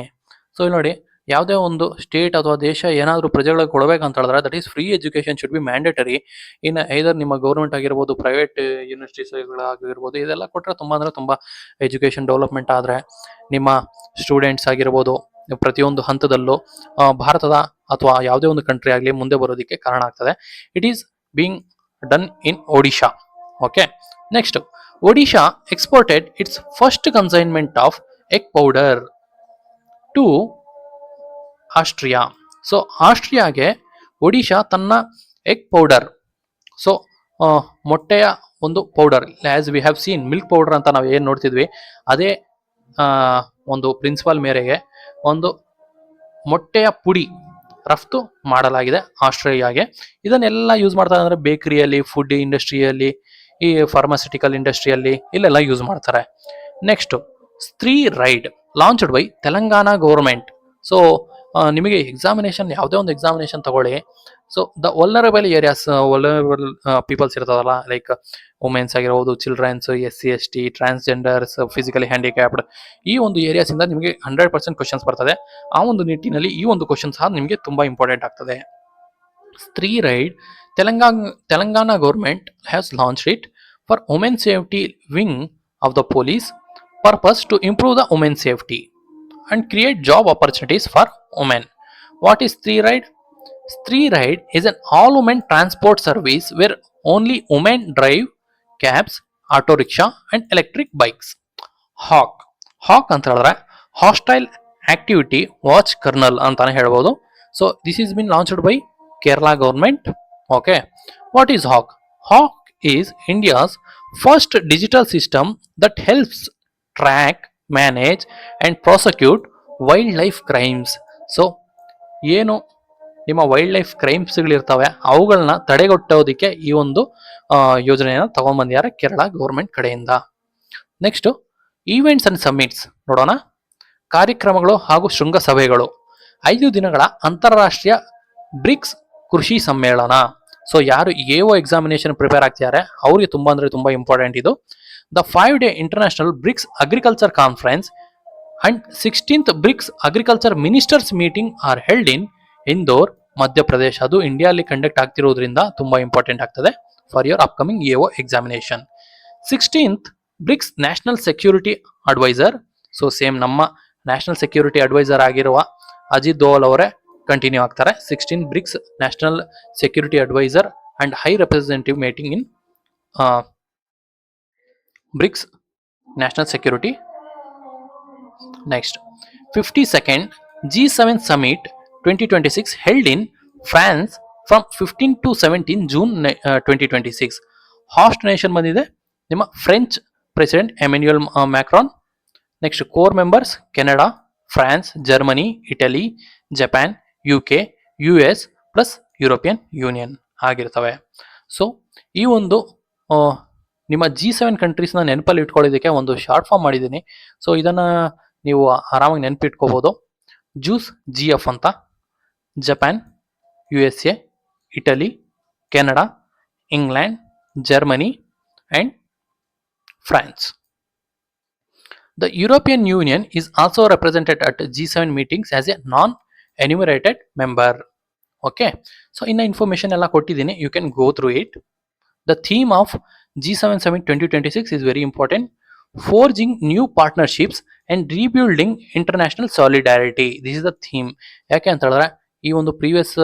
ಸೊ ಇಲ್ಲಿ ನೋಡಿ, ಯಾವುದೇ ಒಂದು ಸ್ಟೇಟ್ ಅಥವಾ ದೇಶ ಏನಾದರೂ ಪ್ರಜೆಗಳಿಗೆ ಕೊಡಬೇಕಂತ ಹೇಳಿದ್ರೆ that is free education should be mandatory in either ನಿಮ್ಮ ಗೌರ್ಮೆಂಟ್ ಆಗಿರ್ಬೋದು, ಪ್ರೈವೇಟ್ ಯೂನಿವರ್ಸಿಟೀಸ್ಗಳಾಗಿರ್ಬೋದು. ಇದೆಲ್ಲ ಕೊಟ್ಟರೆ ತುಂಬಾ ಅಂದ್ರೆ ತುಂಬಾ ಎಜುಕೇಶನ್ ಡೆವಲಪ್ಮೆಂಟ್ ಆದರೆ ನಿಮ್ಮ ಸ್ಟೂಡೆಂಟ್ಸ್ ಆಗಿರ್ಬೋದು ಪ್ರತಿಯೊಂದು ಹಂತದಲ್ಲೂ ಭಾರತದ ಅಥವಾ ಯಾವುದೇ ಒಂದು ಕಂಟ್ರಿ ಆಗಲಿ ಮುಂದೆ ಬರೋದಕ್ಕೆ ಕಾರಣ ಆಗ್ತದೆ. It is being done in Odisha. Okay. Next, Odisha exported its first consignment of egg powder to Austria. So ಆಸ್ಟ್ರಿಯಾಗೆ ಒಡಿಶಾ ತನ್ನ ಎಗ್ ಪೌಡರ್, ಸೊ ಮೊಟ್ಟೆಯ ಒಂದು powder, as we have seen milk powder ಅಂತ ನಾವು ಏನು ನೋಡ್ತಿದ್ವಿ, ಅದೇ ಒಂದು ಪ್ರಿನ್ಸಿಪಲ್ ಮೇರೆಗೆ ಒಂದು ಮೊಟ್ಟೆಯ ಪುಡಿ ರಫ್ತು ಮಾಡಲಾಗಿದೆ ಆಸ್ಟ್ರೇಲಿಯಾಗೆ. ಇದನ್ನೆಲ್ಲ ಯೂಸ್ ಮಾಡ್ತಾರೆ ಅಂದ್ರೆ ಬೇಕರಿಯಲ್ಲಿ, ಫುಡ್ ಇಂಡಸ್ಟ್ರಿಯಲ್ಲಿ, ಈ ಫಾರ್ಮಾಸ್ಯೂಟಿಕಲ್ ಇಂಡಸ್ಟ್ರಿಯಲ್ಲಿ ಇಲ್ಲೆಲ್ಲ ಯೂಸ್ ಮಾಡ್ತಾರೆ. Next, Stree ride launched by Telangana government. So ನಿಮಗೆ ಎಕ್ಸಾಮಿನೇಷನ್ ಯಾವುದೇ ಒಂದು ಎಕ್ಸಾಮಿನೇಷನ್ ತಗೊಳ್ಳಿ, so the vulnerable areas, vulnerable peoples ಇರ್ತದಲ್ಲ, ಲೈಕ್ ವುಮೆನ್ಸ್ ಆಗಿರ್ಬೋದು, childrens, SC/ST, transgenders, physically handicapped, ಈ ಒಂದು ಏರಿಯಾಸ್ ಇಂದ ನಿಮಗೆ 100% ಕ್ವಶನ್ಸ್ ಬರ್ತದೆ. ಆ ಒಂದು ನಿಟ್ಟಿನಲ್ಲಿ ಈ ಒಂದು ಕ್ವಶನ್ ಸಹ ನಿಮಗೆ ತುಂಬಾ ಇಂಪಾರ್ಟೆಂಟ್ ಆಗ್ತದೆ. Stree ride, Telangana government has launched it for women safety wing of the police purpose to improve the women safety and create job opportunities for women. What is Stree Ride? Stree Ride is an all-women transport service where only women drive cabs, auto rickshaw and electric bikes. Hawk ಅಂತ ಹೇಳಿದ್ರೆ Hostile Activity Watch Kernel ಅಂತಾನೆ ಹೇಳ್ಬೋದು. So this is been launched by Kerala government. Okay. What is Hawk? Hawk is India's first digital system that helps track manage and prosecute wild life crimes. So ಏನು ನಿಮ್ಮ wild life ಕ್ರೈಮ್ಸ್ಗಳಿರ್ತವೆ ಅವುಗಳನ್ನ ತಡೆಗಟ್ಟೋದಕ್ಕೆ ಈ ಒಂದು ಯೋಜನೆಯನ್ನು ತಗೊಂಡ್ಬಂದಿದ್ದಾರೆ Kerala government ಕಡೆಯಿಂದ. Next events and ಸಮ್ಮಿಟ್ಸ್ ನೋಡೋಣ. ಕಾರ್ಯಕ್ರಮಗಳು ಹಾಗೂ ಶೃಂಗಸಭೆಗಳು. 5 ದಿನಗಳ ಅಂತಾರಾಷ್ಟ್ರೀಯ ಬ್ರಿಕ್ಸ್ ಕೃಷಿ ಸಮ್ಮೇಳನ. ಸೊ ಯಾರು ಎಒ ಎಕ್ಸಾಮಿನೇಷನ್ ಪ್ರಿಪೇರ್ ಆಗ್ತಿದ್ದಾರೆ ಅವ್ರಿಗೆ ತುಂಬಾ ಅಂದ್ರೆ ತುಂಬಾ ಇಂಪಾರ್ಟೆಂಟ್ ಇದು. The 5-day international BRICS agriculture conference and 16th BRICS agriculture ministers meeting are held in Indore, Madhya Pradesh. ಅದು ಇಂಡಿಯಾದಲ್ಲಿ ಕಂಡಕ್ಟ್ ಆಗ್ತಿರೋದ್ರಿಂದ ತುಂಬಾ ಇಂಪಾರ್ಟೆಂಟ್ ಆಗ್ತದೆ for your upcoming AO examination. 16th BRICS national security adviser. So same ನಮ್ಮ ನ್ಯಾಷನಲ್ ಸೆಕ್ಯೂರಿಟಿ ಅಡ್ವೈಸರ್ ಆಗಿರುವ ಅಜಿತ್ ದೋವಲ್ ಅವರೇ continue ಆಗ್ತಾರೆ. 16 BRICS national security adviser and high representative meeting in BRICS national security. Next 52nd G7 Summit 2026 held in France from 15 to 17 June 2026. Hoist nation ಬಂದಿದೆ ನಿಮ್ಮ French president Emmanuel Macron. Next core members Canada, France, Germany, Italy, Japan, UK, US plus European union ಆಗಿರ್ತವೆ. So ಈ ಒಂದು ನಿಮ್ಮ G7 ಕಂಟ್ರೀಸ್ನ ನೆನಪಲ್ಲಿ ಇಟ್ಕೊಳ್ಳೋದಕ್ಕೆ ಒಂದು short form ಮಾಡಿದ್ದೀನಿ. So ಇದನ್ನು ನೀವು ಆರಾಮಾಗಿ ನೆನಪಿಟ್ಕೋಬೋದು. ಜ್ಯೂಸ್ GF ಅಂತ. Japan, USA, Italy, Canada, England, Germany and France. The European Union is also represented at G7 meetings as a non-enumerated member. Okay, so in the information ಎಲ್ಲ ಕೊಟ್ಟಿದ್ದೀನಿ, you can go through it. The theme of G7 Summit 2026 is very important. Forging new partnerships and rebuilding international solidarity. This is the theme. ಯಾಕೆ ಅಂತ ಹೇಳಿದ್ರೆ ಈ ಒಂದು previous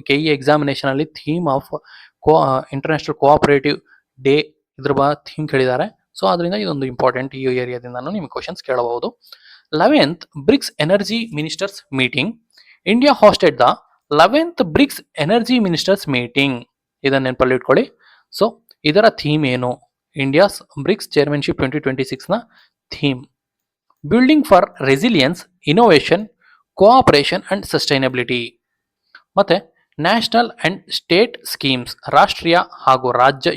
KE examination ಅಲ್ಲಿ theme of international cooperative day ಇದ್ರ theme ಕೇಳಿದ್ದಾರೆ. So ಅದರಿಂದ ಇದೊಂದು ಇಂಪಾರ್ಟೆಂಟ್ ಈ ಏರಿಯಾದಿಂದ ನಿಮ್ಗೆ ಕ್ವಶನ್ಸ್ ಕೇಳಬಹುದು. 11th BRICS energy ministers meeting. India hosted the 11th BRICS energy ministers meeting. ಇದನ್ನ ನೆನಪಲ್ಲಿ ಇಟ್ಕೊಳ್ಳಿ. ಸೊ ಇದರ ಥೀಮ್ ಏನು? ಇಂಡಿಯಾಸ್ ಬ್ರಿಕ್ಸ್ ಚೇರ್ಮನ್ಶಿಪ್ 2026ನ theme building for resilience, innovation, cooperation and sustainability. ಮತ್ತೆ ನ್ಯಾಷನಲ್ ಅಂಡ್ ಸ್ಟೇಟ್ ಸ್ಕೀಮ್ಸ್, ರಾಷ್ಟ್ರೀಯ ಹಾಗೂ ರಾಜ್ಯ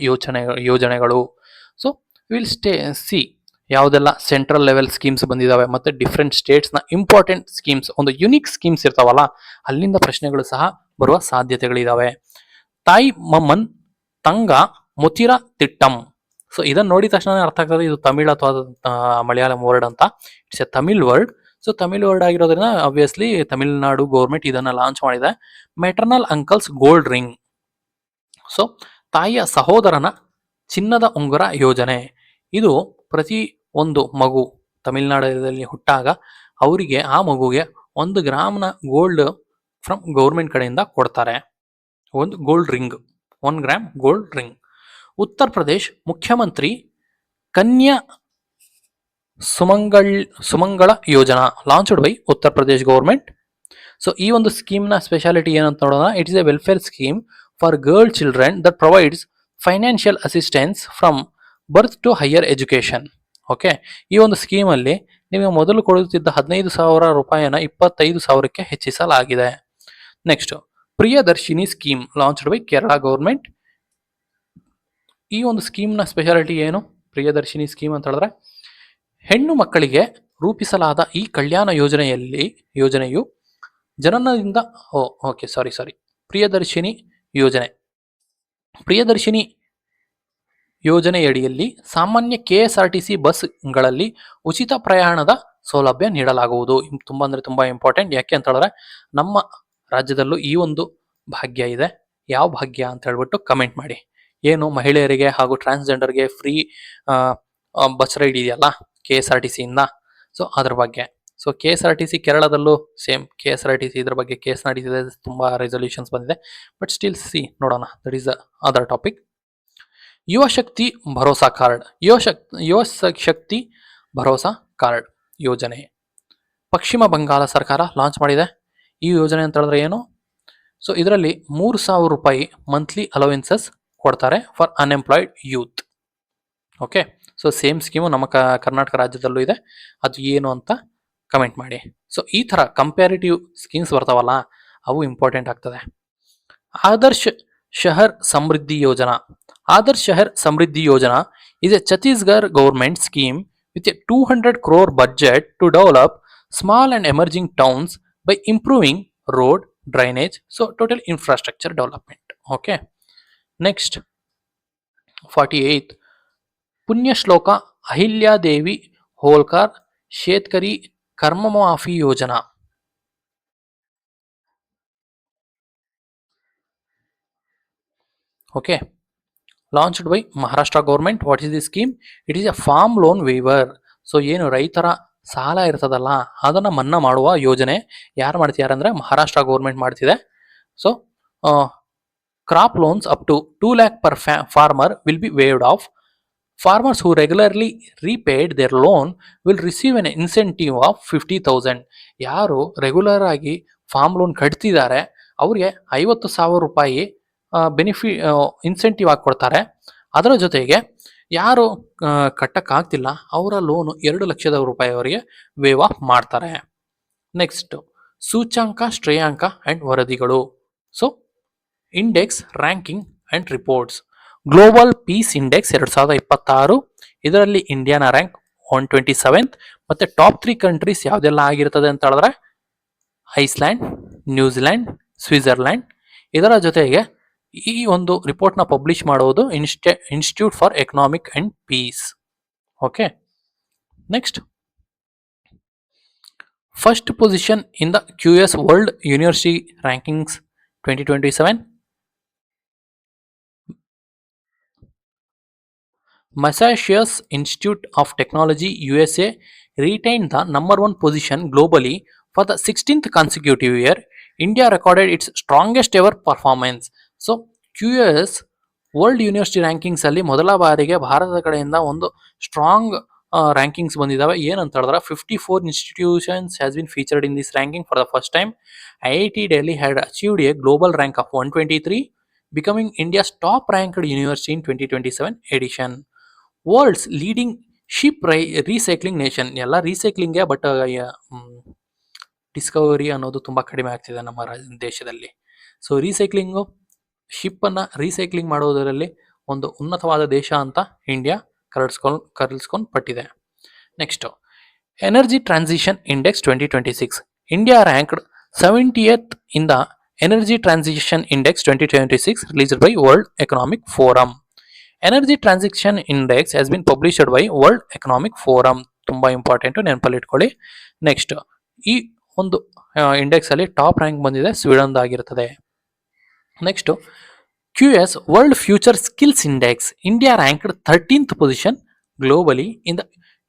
ಯೋಜನೆಗಳು. ಸೊ ವಿಲ್ ಸಿ ಯಾವುದೆಲ್ಲ ಸೆಂಟ್ರಲ್ ಲೆವೆಲ್ ಸ್ಕೀಮ್ಸ್ ಬಂದಿದ್ದಾವೆ ಮತ್ತು ಡಿಫ್ರೆಂಟ್ ಸ್ಟೇಟ್ಸ್ನ ಇಂಪಾರ್ಟೆಂಟ್ ಸ್ಕೀಮ್ಸ್, ಒಂದು ಯುನಿಕ್ ಸ್ಕೀಮ್ಸ್ ಇರ್ತಾವಲ್ಲ ಅಲ್ಲಿಂದ ಪ್ರಶ್ನೆಗಳು ಸಹ ಬರುವ ಸಾಧ್ಯತೆಗಳಿದ್ದಾವೆ. ತಾಯಿ ಮಮ್ಮನ್ ತಂಗ ಮುತಿರ ತಿಟ್ಟಂ. ಸೊ ಇದನ್ನು ನೋಡಿದ ತಕ್ಷಣ ಅರ್ಥ ಆಗ್ತದೆ ಇದು ತಮಿಳ್ ಅಥವಾ ಮಲಯಾಳಂ ವರ್ಡ್ ಅಂತ. It's A Tamil word. So Tamil word ಆಗಿರೋದ್ರಿಂದ ಆಬ್ವಿಯಸ್ಲಿ ತಮಿಳುನಾಡು ಗೌರ್ಮೆಂಟ್ ಇದನ್ನ ಲಾಂಚ್ ಮಾಡಿದೆ. Maternal uncles gold ring. So ತಾಯಿಯ ಸಹೋದರನ ಚಿನ್ನದ ಉಂಗುರ ಯೋಜನೆ. ಇದು ಪ್ರತಿ ಒಂದು ಮಗು ತಮಿಳುನಾಡಲ್ಲಿ ಹುಟ್ಟಾಗ ಅವರಿಗೆ ಆ ಮಗುಗೆ 1 ಗ್ರಾಮ್ನ ಗೋಲ್ಡ್ ಫ್ರಮ್ ಗೌರ್ಮೆಂಟ್ ಕಡೆಯಿಂದ ಕೊಡ್ತಾರೆ. ಒಂದು gold ring, 1 gram gold ring. Uttar Pradesh ಮುಖ್ಯಮಂತ್ರಿ ಕನ್ಯಾ ಸುಮಂಗಳ ಯೋಜನಾ launched by Uttar Pradesh government. So ಈ ಒಂದು ಸ್ಕೀಮ್ನ ಸ್ಪೆಷಾಲಿಟಿ ಏನಂತ ನೋಡೋಣ. It is a welfare scheme for girl children that provides financial assistance from birth to higher education. Okay, ಈ ಒಂದು ಸ್ಕೀಮಲ್ಲಿ ನಿಮಗೆ ಮೊದಲು ಕೊಡುತ್ತಿದ್ದ 15,000 ರೂಪಾಯಿನ 25,000ಕ್ಕೆ ಹೆಚ್ಚಿಸಲಾಗಿದೆ. Next Priyadarshini scheme launched by Kerala government. ಈ ಒಂದು ಸ್ಕೀಮ್ನ ಸ್ಪೆಷಾಲಿಟಿ ಏನು? ಪ್ರಿಯದರ್ಶಿನಿ ಸ್ಕೀಮ್ ಅಂತ ಹೇಳಿದ್ರೆ ಹೆಣ್ಣು ಮಕ್ಕಳಿಗೆ ರೂಪಿಸಲಾದ ಈ ಕಲ್ಯಾಣ ಯೋಜನೆಯು ಜನನದಿಂದ ಪ್ರಿಯದರ್ಶಿನಿ ಯೋಜನೆಯಡಿಯಲ್ಲಿ ಸಾಮಾನ್ಯ KSRTC ಬಸ್ಗಳಲ್ಲಿ ಉಚಿತ ಪ್ರಯಾಣದ ಸೌಲಭ್ಯ ನೀಡಲಾಗುವುದು. ತುಂಬಾ ಅಂದ್ರೆ ತುಂಬಾ ಇಂಪಾರ್ಟೆಂಟ್. ಯಾಕೆ ಅಂತ ಹೇಳಿದ್ರೆ ನಮ್ಮ ರಾಜ್ಯದಲ್ಲೂ ಈ ಒಂದು ಭಾಗ್ಯ ಇದೆ. ಯಾವ ಭಾಗ್ಯ ಅಂತ ಹೇಳ್ಬಿಟ್ಟು ಕಮೆಂಟ್ ಮಾಡಿ. ಏನು ಮಹಿಳೆಯರಿಗೆ ಹಾಗೂ ಟ್ರಾನ್ಸ್ಜೆಂಡರ್ಗೆ ಫ್ರೀ ಬಸ್ ರೈಡ್ ಇದೆಯಲ್ಲ KSRTC ಇಂದ, ಸೊ ಅದ್ರ ಬಗ್ಗೆ. ಸೊ KSRTC ಕೇರಳದಲ್ಲೂ ಸೇಮ್ KSRTC ಇದ್ರ ಬಗ್ಗೆ KSRTC ತುಂಬಾ ರೆಸೊಲ್ಯೂಷನ್ಸ್ ಬಂದಿದೆ. ಬಟ್ ಸ್ಟಿಲ್ ನೋಡೋಣ, ದಟ್ ಈಸ್ ಅದರ್ ಟಾಪಿಕ್. ಯುವ ಶಕ್ತಿ ಭರೋಸಾ ಕಾರ್ಡ್. ಯುವ ಶಕ್ತಿ ಭರೋಸಾ ಕಾರ್ಡ್ ಯೋಜನೆ ಪಶ್ಚಿಮ ಬಂಗಾಳ ಸರ್ಕಾರ ಲಾಂಚ್ ಮಾಡಿದೆ. ಈ ಯೋಜನೆ ಅಂತ ಹೇಳಿದ್ರೆ ಏನು? ಸೊ ಇದರಲ್ಲಿ 3,000 ರೂಪಾಯಿ ಮಂತ್ಲಿ ಅಲೋವೆನ್ಸಸ್ ಕೊಡ್ತಾರೆ for unemployed youth. Okay, so same scheme ನಮ್ಮ ಕರ್ನಾಟಕ ರಾಜ್ಯದಲ್ಲೂ ಇದೆ, ಅದು ಏನು ಅಂತ ಕಮೆಂಟ್ ಮಾಡಿ. ಸೊ ಈ ಥರ ಕಂಪ್ಯಾರಿಟಿವ್ ಸ್ಕೀಮ್ಸ್ ಬರ್ತಾವಲ್ಲ, ಅವು ಇಂಪಾರ್ಟೆಂಟ್ ಆಗ್ತದೆ. ಆದರ್ಶ್ ಶಹರ್ ಸಮೃದ್ಧಿ ಯೋಜನಾ. ಆದರ್ಶ್ ಶಹರ್ ಸಮೃದ್ಧಿ ಯೋಜನಾ is a Chhattisgarh government scheme with a 200 crore budget to develop small and emerging towns by improving road, drainage, so total infrastructure development. Okay. Next, 48th, Punya Shloka Ahilya Devi Holkar Shetkari Karmamafi Yojana. Okay. Launched by Maharashtra government. What is this scheme? It is a farm loan waiver. So ಏನು ರೈತರ ಸಾಲ ಇರ್ತದಲ್ಲ ಅದನ್ನು ಮನ್ನಾ ಮಾಡುವ ಯೋಜನೆ ಯಾರು ಮಾಡ್ತಿದ್ದಾರೆ ಅಂದರೆ ಮಹಾರಾಷ್ಟ್ರ ಗೌರ್ಮೆಂಟ್ ಮಾಡ್ತಿದೆ. So crop loans up to 2 lakh per farmer will be waived off. Farmers who regularly repaid their loan will receive an incentive of 50,000. ಯಾರು ರೆಗ್ಯುಲರ್ ಆಗಿ ಫಾರ್ಮ್ ಲೋನ್ ಕಟ್ತಿದ್ದಾರೆ ಅವ್ರಿಗೆ 50,000 ರೂಪಾಯಿ ಇನ್ಸೆಂಟಿವ್ ಆಗಿ ಕೊಡ್ತಾರೆ. ಅದರ ಜೊತೆಗೆ ಯಾರು ಕಟ್ಟಕ್ಕಾಗ್ತಿಲ್ಲ ಅವರ ಲೋನು 2 ಲಕ್ಷದ ರೂಪಾಯಿವರೆಗೆ ವೇವ್ ಆಫ್ ಮಾಡ್ತಾರೆ. ನೆಕ್ಸ್ಟ್, ಸೂಚ್ಯಂಕ ಶ್ರೇಯಾಂಕ ಅಂಡ್ ವರದಿಗಳು. So index ranking and reports. Global peace index 2026, ಇದರಲ್ಲಿ ಇಂಡಿಯಾನ ರ್ಯಾಂಕ್ 127th. ಮತ್ತೆ ಟಾಪ್ 3 ಕಂಟ್ರೀಸ್ ಯಾವುದೆಲ್ಲ ಆಗಿರ್ತದೆ ಅಂತ ಹೇಳಿದ್ರೆ ಐಸ್ಲ್ಯಾಂಡ್, ನ್ಯೂಜಿಲ್ಯಾಂಡ್, ಸ್ವಿಟ್ಜರ್ಲ್ಯಾಂಡ್. ಇದರ ಜೊತೆಗೆ ಈ ಒಂದು ರಿಪೋರ್ಟ್ನ ಪಬ್ಲಿಷ್ ಮಾಡೋದು institute for economic and peace. Okay. Next, first position in the QS world university rankings 2027. Massachusetts Institute of Technology USA retained the number 1 position globally for the 16th consecutive year. India recorded its strongest ever performance. So QS world university rankings ಅಲ್ಲಿ ಮೊದಲ ಬಾರಿಗೆ ಭಾರತದ ಕಡೆಯಿಂದ ಒಂದು strong rankings ಬಂದಿದ್ದಾವೆ. ಏನಂತ ಹೇಳಿದ್ರೆ 54 institutions has been featured in this ranking for the first time. IIT Delhi had achieved a global rank of 123, becoming India's top ranked university in 2027 edition. World's leading ship recycling nation. ಎಲ್ಲ ರೀಸೈಕ್ಲಿಂಗೇ, but Discovery ಅನ್ನೋದು ತುಂಬ ಕಡಿಮೆ ಆಗ್ತಿದೆ ನಮ್ಮ ದೇಶದಲ್ಲಿ. So ರೀಸೈಕ್ಲಿಂಗು, ಶಿಪ್ಪನ್ನು recycling ಮಾಡೋದರಲ್ಲಿ ಒಂದು ಉನ್ನತವಾದ ದೇಶ ಅಂತ ಇಂಡಿಯಾ ಕರೆಸ್ಕೊಂಡು ಪಟ್ಟಿದೆ. Next, energy transition index 2026. India ranked 70th in the energy transition index 2026 released by world economic forum. Energy transition index has been published by world economic forum. ತುಂಬ ಇಂಪಾರ್ಟೆಂಟು, ನೆನಪಲ್ಲಿ ಇಟ್ಕೊಳ್ಳಿ. ನೆಕ್ಸ್ಟ್, ಈ ಒಂದು ಇಂಡೆಕ್ಸ್ ಅಲ್ಲಿ top rank ಬಂದಿದೆ ಸ್ವೀಡನ್ದಾಗಿರ್ತದೆ. Next, QS world future skills index. India ranked 13th position globally in the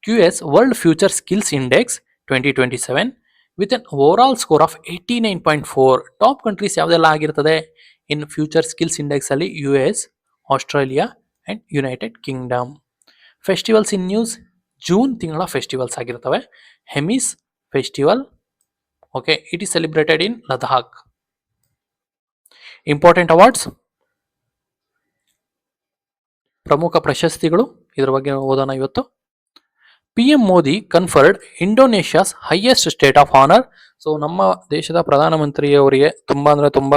QS world future skills index 2027 with an overall score of 89.4. Top countries ಯಾವುದೆಲ್ಲ ಆಗಿರ್ತದೆ ಇನ್ ಫ್ಯೂಚರ್ ಸ್ಕಿಲ್ಸ್ ಇಂಡೆಕ್ಸ್ ಅಲ್ಲಿ? US, Australia and United Kingdom. Festivals in news, June ತಿಂಗಳ festivals ಆಗಿರ್ತವೆ. Hemis festival, okay, it is celebrated in Ladakh. Important awards, ಪ್ರಮುಖ ಪ್ರಶಸ್ತಿಗಳು, ಇದರ ಬಗ್ಗೆ ಓದೋಣ ಇವತ್ತು. PM Modi conferred ಇಂಡೋನೇಷ್ಯಾಸ್ highest state of honour. So ನಮ್ಮ ದೇಶದ ಪ್ರಧಾನಮಂತ್ರಿಯವರಿಗೆ ತುಂಬ ಅಂದರೆ ತುಂಬ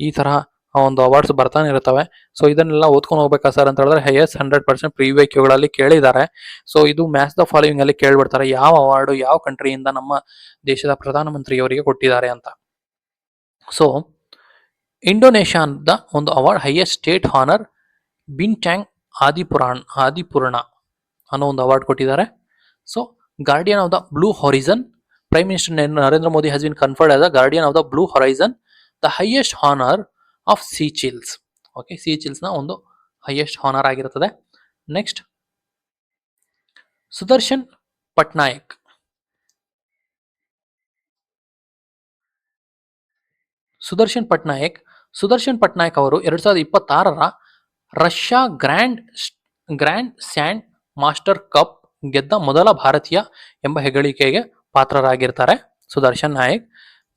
ಈ ಥರ ಒಂದು ಅವಾರ್ಡ್ಸ್ ಬರ್ತಾನೆ ಇರ್ತವೆ. ಸೊ ಇದನ್ನೆಲ್ಲ ಓದ್ಕೊಂಡು ಹೋಗ್ಬೇಕಾ ಸರ್ ಅಂತ ಹೇಳಿದ್ರೆ ಹೈಯೆಸ್ಟ್ 100% ಪ್ರೀವಿಯಸ್ ಕ್ಯೂಗಳಲ್ಲಿ ಕೇಳಿದ್ದಾರೆ. ಸೊ ಇದು ಮ್ಯಾಚ್ ದ ಫಾಲೋವಿಂಗ್ ಅಲ್ಲಿ ಕೇಳ್ಬಿಡ್ತಾರೆ, ಯಾವ ಅವಾರ್ಡು ಯಾವ ಕಂಟ್ರಿಯಿಂದ ನಮ್ಮ ದೇಶದ ಪ್ರಧಾನಮಂತ್ರಿಯವರಿಗೆ ಕೊಟ್ಟಿದ್ದಾರೆ ಅಂತ. ಸೊ ಇಂಡೋನೇಷ್ಯಾದ ಒಂದು award highest state honour Bintang Adipurna ಅನ್ನೋ ಒಂದು ಅವಾರ್ಡ್ ಕೊಟ್ಟಿದ್ದಾರೆ. So guardian of the blue horizon, prime minister Narendra Modi has been conferred as the guardian of the blue horizon, the highest honour of Seychelles. Okay, ಸೀಚಿಲ್ಸ್ನ ಒಂದು highest honour ಆಗಿರುತ್ತದೆ. Next, Sudarshan Pattnaik. Sudarshan Pattnaik ಅವರು 2026ರ Russia grand sand master cup ಗೆದ್ದ ಮೊದಲ ಭಾರತೀಯ ಎಂಬ ಹೆಗ್ಗಳಿಕೆಗೆ ಪಾತ್ರರಾಗಿರ್ತಾರೆ ಸುದರ್ಶನ್ ನಾಯಕ್.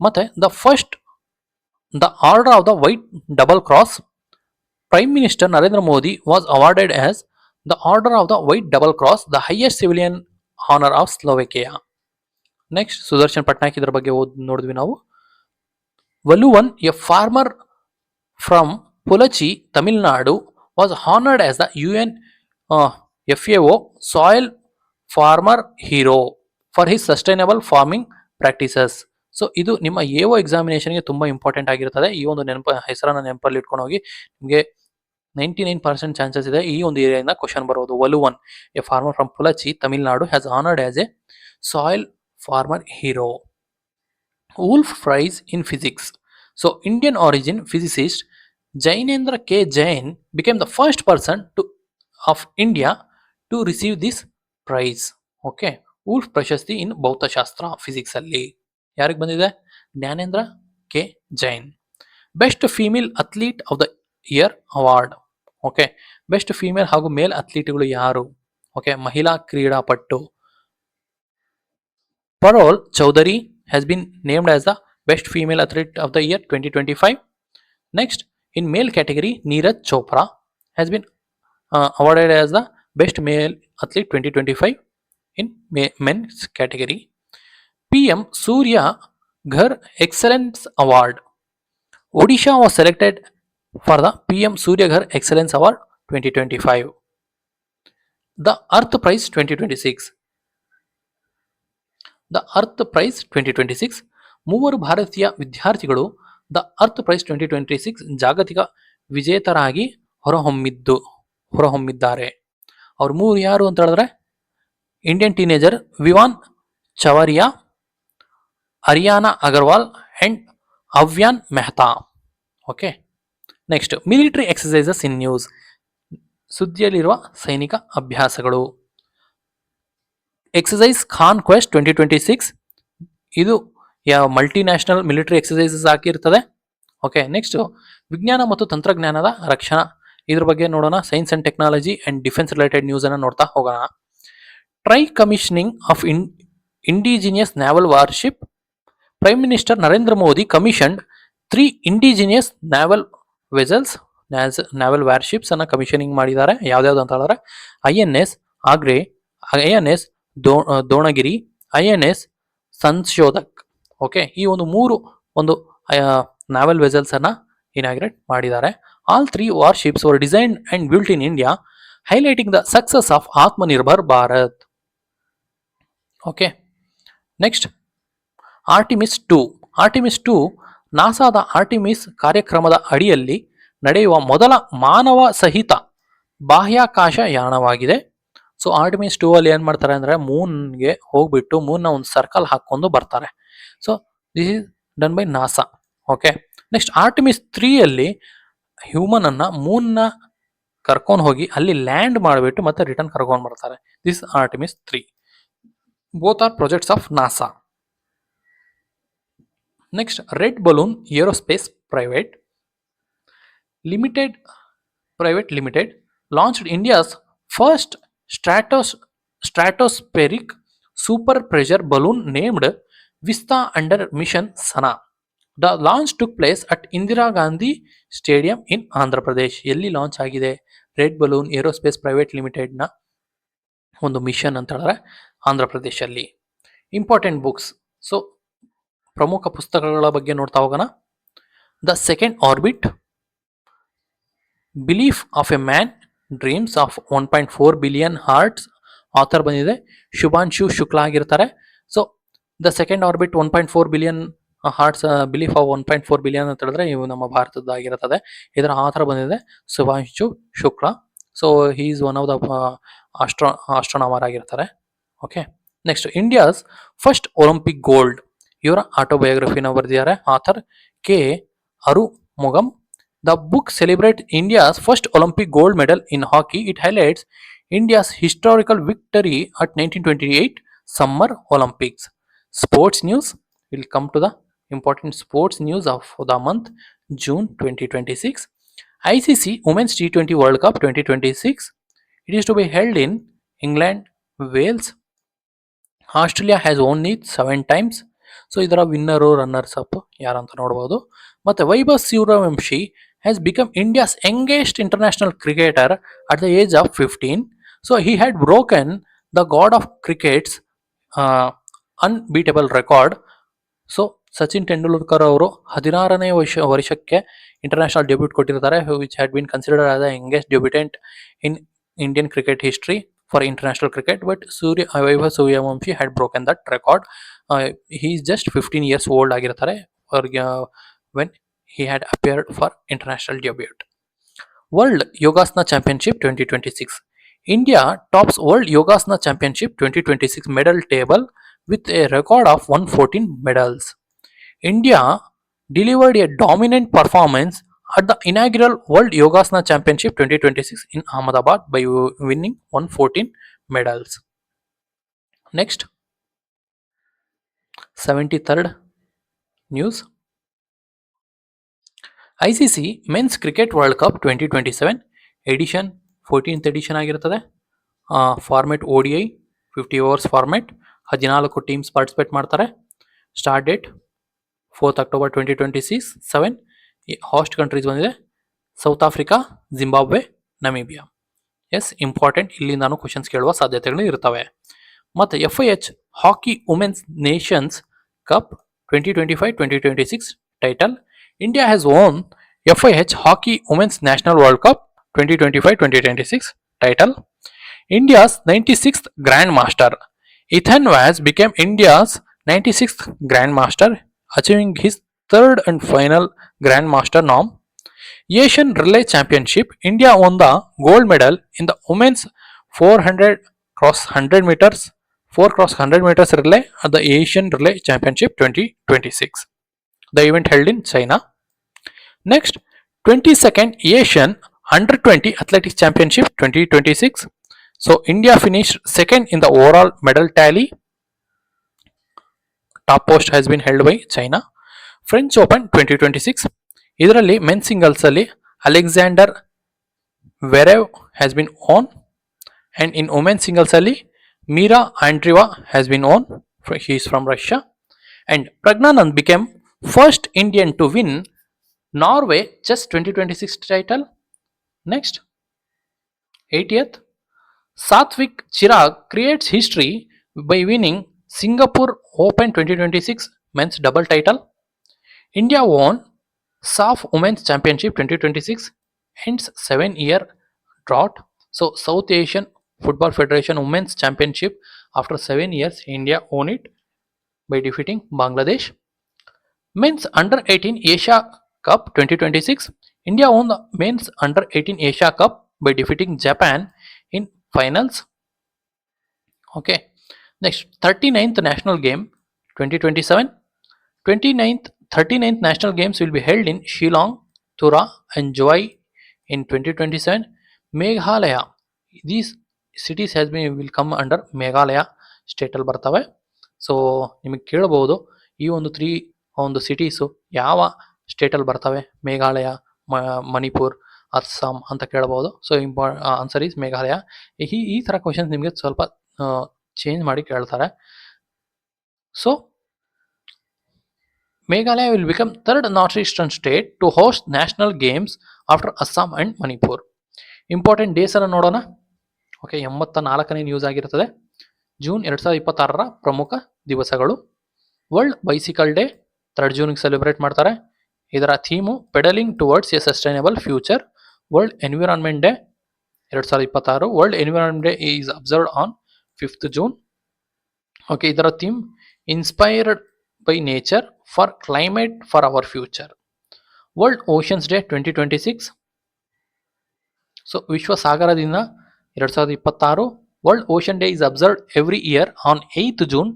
ಮತ್ತೆ the order of the white double cross, prime minister Narendra Modi was awarded as The Order of the White Double Cross, the highest civilian honor of Slovakia. Next Sudarshan Pattnaik ಇದರ ಬಗ್ಗೆ ನೋಡಿದ್ವಿ ನಾವು. Valluvan, a farmer from Pulachi, Tamil Nadu, was honoured as the UN FAO soil farmer hero for his sustainable farming practices. So ಇದು ನಿಮ್ಮ AO ಎಕ್ಸಾಮಿನೇಷನ್ಗೆ ತುಂಬ important ಆಗಿರ್ತದೆ. ಈ ಒಂದು ಹೆಸರನ್ನ ನೆನಪಲ್ಲಿ ಇಟ್ಕೊಂಡು ಹೋಗಿ. ನಿಮಗೆ 99% ಚಾನ್ಸಸ್ ಇದೆ ಈ ಒಂದು ಏರಿಯಾದಿಂದ ಕ್ವಶನ್ ಬರೋದು. Valluvan, a farmer from Pulachi, Tamil Nadu, has honoured as a soil farmer hero. Wolf Prize in Physics. So Indian origin physicist Jainendra K. Jain became the first person of India to receive this prize. Okay. Wolf ಪ್ರಶಸ್ತಿ ಇನ್ ಭೌತಶಾಸ್ತ್ರ physics ಅಲ್ಲಿ ಯಾರಿಗೆ ಬಂದಿದೆ? Jnanendra K Jain. Best female athlete of the year award. Okay, best female ಹಾಗೂ ಮೇಲ್ ಅಥ್ಲೀಟ್ಗಳು ಯಾರು? Okay, ಮಹಿಳಾ ಕ್ರೀಡಾಪಟು Parul Chowdhury has been named as the best female athlete of the year 2025. Next, in male category, Neeraj Chopra has been awarded as the best male athlete 2025 in men's category. PM Surya Ghar Excellence Award. Odisha was selected for the PM Surya Ghar Excellence Award 2025. The Earth Prize 2026. The earth prize 2026. ಮೂವರು ಭಾರತೀಯ ವಿದ್ಯಾರ್ಥಿಗಳು the earth prize 2026 ಜಾಗತಿಕ ವಿಜೇತರಾಗಿ ಹೊರಹೊಮ್ಮಿದ್ದಾರೆ. ಅವ್ರು ಮೂರು ಯಾರು ಅಂತ ಹೇಳಿದ್ರೆ, Indian teenager Vivaan Chawaria, Ariana Agarwal and Avyaan Mehta. Okay, next military exercises in news. ಸುದ್ದಿಯಲ್ಲಿರುವ ಸೈನಿಕ ಅಭ್ಯಾಸಗಳು. ಎಕ್ಸಸೈಸ್ ಕಾನ್ಕ್ವೆಸ್ಟ್ 2026 ಇದು ಯಾವ ಮಲ್ಟಿನ್ಯಾಷನಲ್ ಮಿಲಿಟರಿ ಎಕ್ಸಸೈಸಸ್ ಆಗಿರ್ತದೆ. ಓಕೆ, ನೆಕ್ಸ್ಟ್ ವಿಜ್ಞಾನ ಮತ್ತು ತಂತ್ರಜ್ಞಾನದ ರಕ್ಷಣಾ, ಇದ್ರ ಬಗ್ಗೆ ನೋಡೋಣ. Science and technology and defence related news ಅನ್ನು ನೋಡ್ತಾ ಹೋಗೋಣ. Tri commissioning of indigenous naval warship. Prime minister Narendra Modi commissioned 3 indigenous naval vessels, naval warships ಅನ್ನ ಕಮಿಷನಿಂಗ್ ಮಾಡಿದ್ದಾರೆ. ಯಾವ್ದಾವ್ದು ಅಂತ ಹೇಳಿದ್ರೆ INS Agray, INS Dunagiri, INS Sanshodhak. Okay, ಈ ಮೂರು ನಾವೆಲ್ ವೆಸಲ್ಸ್ ಅನ್ನ ಇನಾಗ್ರೇಟ್ ಮಾಡಿದ್ದಾರೆ. All 3 warships were designed and built in India, highlighting the success of Atmanirbhar Bharat. Okay, next Artemis 2. Artemis 2 ನಾಸಾದ Artemis ಕಾರ್ಯಕ್ರಮದ ಅಡಿಯಲ್ಲಿ ನಡೆಯುವ ಮೊದಲ ಮಾನವ ಸಹಿತ ಬಾಹ್ಯಾಕಾಶ ಯಾನವಾಗಿದೆ. ಸೊ ಆರ್ಟಿಮಿಸ್ 2 ಅಲ್ಲಿ ಏನ್ ಮಾಡ್ತಾರೆ ಅಂದ್ರೆ ಮೂನ್ಗೆ ಹೋಗ್ಬಿಟ್ಟು ಮೂನ್ನ ಒಂದು ಸರ್ಕಲ್ ಹಾಕೊಂಡು ಬರ್ತಾರೆ. So this is done by NASA. Okay, next Artemis 3 ಅಲ್ಲಿ ಹ್ಯೂಮನ್ ಅನ್ನ ಮೂನ್ನ ಕರ್ಕೊಂಡು ಹೋಗಿ ಅಲ್ಲಿ ಲ್ಯಾಂಡ್ ಮಾಡಿಬಿಟ್ಟು ಮತ್ತೆ ರಿಟರ್ನ್ ಕರ್ಕೊಂಡು ಬರ್ತಾರೆ. This Artemis 3. Both are projects of NASA. Next red balloon aerospace private limited launched India's first stratospheric super pressure balloon named Vista under Mission Sana. The launch took place at Indira Gandhi Stadium in Andhra Pradesh. ಎಲ್ಲಿ launch ಆಗಿದೆ? Red balloon aerospace private limited ನ ಒಂದು mission ಅಂತ ಹೇಳಿದ್ರೆ ಆಂಧ್ರ ಪ್ರದೇಶಲ್ಲಿ. Important books. So ಪ್ರಮುಖ ಪುಸ್ತಕಗಳ ಬಗ್ಗೆ ನೋಡ್ತಾ ಹೋಗೋಣ. The second orbit, belief of a man dreams of 1.4 billion hearts. Author ಬಂದಿದೆ ಶುಭಾಂಶು ಶುಕ್ಲಾ ಆಗಿರ್ತಾರೆ. So the second orbit 1.4 billion hearts, belief of 1.4 billion ಅಂತ ಹೇಳಿದ್ರೆ ಇವು ನಮ್ಮ ಭಾರತದ್ದಾಗಿರುತ್ತದೆ. ಇದರ ಆಥರ್ ಬಂದಿದೆ Shubhanshu Shukla. So he is one of the ಆಸ್ಟ್ರೋನಾಮರ್ ಆಗಿರ್ತಾರೆ. Okay, next India's first Olympic gold. ಇವರ ಆಟೋಬಯೋಗ್ರಫಿನ ಬರೆದಿದ್ದಾರೆ author K Arumugam. The book celebrates India's first Olympic gold medal in hockey. It highlights India's historical victory at 1928 Summer Olympics. Sports news. We'll come to the important sports news of the month June 2026. ICC Women's T20 World Cup 2026. It is to be held in England, Wales. Australia has won it 7 times. So ಇದರ winner runners up ಯಾರಂತ ನೋಡಬಹುದು. ಮತ್ತೆ Vaibhav Suryavanshi has become India's youngest international cricketer at the age of 15. So he had broken the god of cricket's unbeatable record. So Sachin Tendulkar ಅವರು 16ನೇ ವರ್ಷಕ್ಕೆ international debut ಕೊಟ್ಟಿರ್ತಾರೆ, which had been considered as the youngest debutant in Indian cricket history for international cricket. But Vaibhav Suryavanshi had broken that record. He is just 15 years old ಆಗಿರ್ತಾರೆ when he had appeared for international debut. World Yogasana Championship 2026. India tops World Yogasana Championship 2026 medal table with a record of 114 medals. India delivered a dominant performance at the inaugural World Yogasana Championship 2026 in Ahmedabad by winning 114 medals. Next, 73rd news. ICC men's cricket world cup 2027 edition 14th edition ಆಗಿರ್ತದೆ. Format ODI 50 overs format, 14 teams participate ಮಾಡ್ತಾರೆ. Start date 4th October 2027. Host countries ಬಂದಿದೆ South Africa, Zimbabwe, Namibia. Yes, important, ಇಲ್ಲಿ ನಾನು questions ಕೇಳುವ ಸಾಧ್ಯತೆಗಳು ಇರ್ತವೆ. ಮತ್ತು FIH hockey women's nations cup 2025-2026 title. India has won FIH Hockey Women's National World Cup 2025-2026 title. India's 96th Grandmaster. Ethan Vaz became India's 96th Grandmaster, achieving his third and final Grandmaster norm. Asian Relay Championship. India won the gold medal in the women's 400 cross 100 meters, 4 cross 100 meters relay at the Asian Relay Championship 2026. The event held in China. Next, 22nd Asian Under-20 Athletics Championship 2026. So India finished second in the overall medal tally. Top post has been held by China. French Open 2026. ಇದರಲ್ಲಿ men singles ಅಲ್ಲಿ Alexander Zverev has been won, and in women singles ಅಲ್ಲಿ Mirra Andreeva has been won. He is from Russia. And Praggnanandhaa became first Indian to win Norway Chess 2026 title. Next, 80th, Satvik Chirag creates history by winning Singapore Open 2026 men's double title. India won SAF Women's Championship 2026, ends 7-year drought. So South Asian Football Federation Women's Championship, after 7 years India won it by defeating Bangladesh. Men's Under-18 Asia Cup 2026. India won the Men's Under-18 Asia Cup by defeating Japan in finals. Okay. Next, 39th National Game 2027. 39th National Games will be held in Shillong, Tura and Joy in 2027. Meghalaya. These cities will come under Meghalaya state ಅಲ್ಲಿ ಬರ್ತವೆ. So ನಿಮಗೆ ಕೇಳಬಹುದು ಈ ಒಂದು 3 ಒಂದು cities ಯಾವ ಸ್ಟೇಟಲ್ಲಿ ಬರ್ತವೆ, ಮೇಘಾಲಯ, ಮಣಿಪುರ್, ಅಸ್ಸಾಂ ಅಂತ ಕೇಳಬಹುದು. So answer is Meghalaya. ಈ ಥರ ಕ್ವಶನ್ಸ್ ನಿಮಗೆ ಸ್ವಲ್ಪ ಚೇಂಜ್ ಮಾಡಿ ಕೇಳ್ತಾರೆ. So Meghalaya will become third north eastern state to host national games after Assam and Manipur. Important days ಅನ್ನು ನೋಡೋಣ. ಓಕೆ, 84ನೇ ನ್ಯೂಸ್ ಆಗಿರ್ತದೆ. ಜೂನ್ 2026ರ ಪ್ರಮುಖ ದಿವಸಗಳು. World bicycle day 3rd June celebrate ಮಾಡ್ತಾರೆ. ಇದರ theme pedalling towards a sustainable future. World environment day 2026. World environment day is observed on 5th June. Okay, ಇದರ theme inspired by nature for climate for our future. World oceans day 2026. So ವಿಶ್ವ ಸಾಗರ ದಿನ 2026. World ocean day is observed every year on 8th June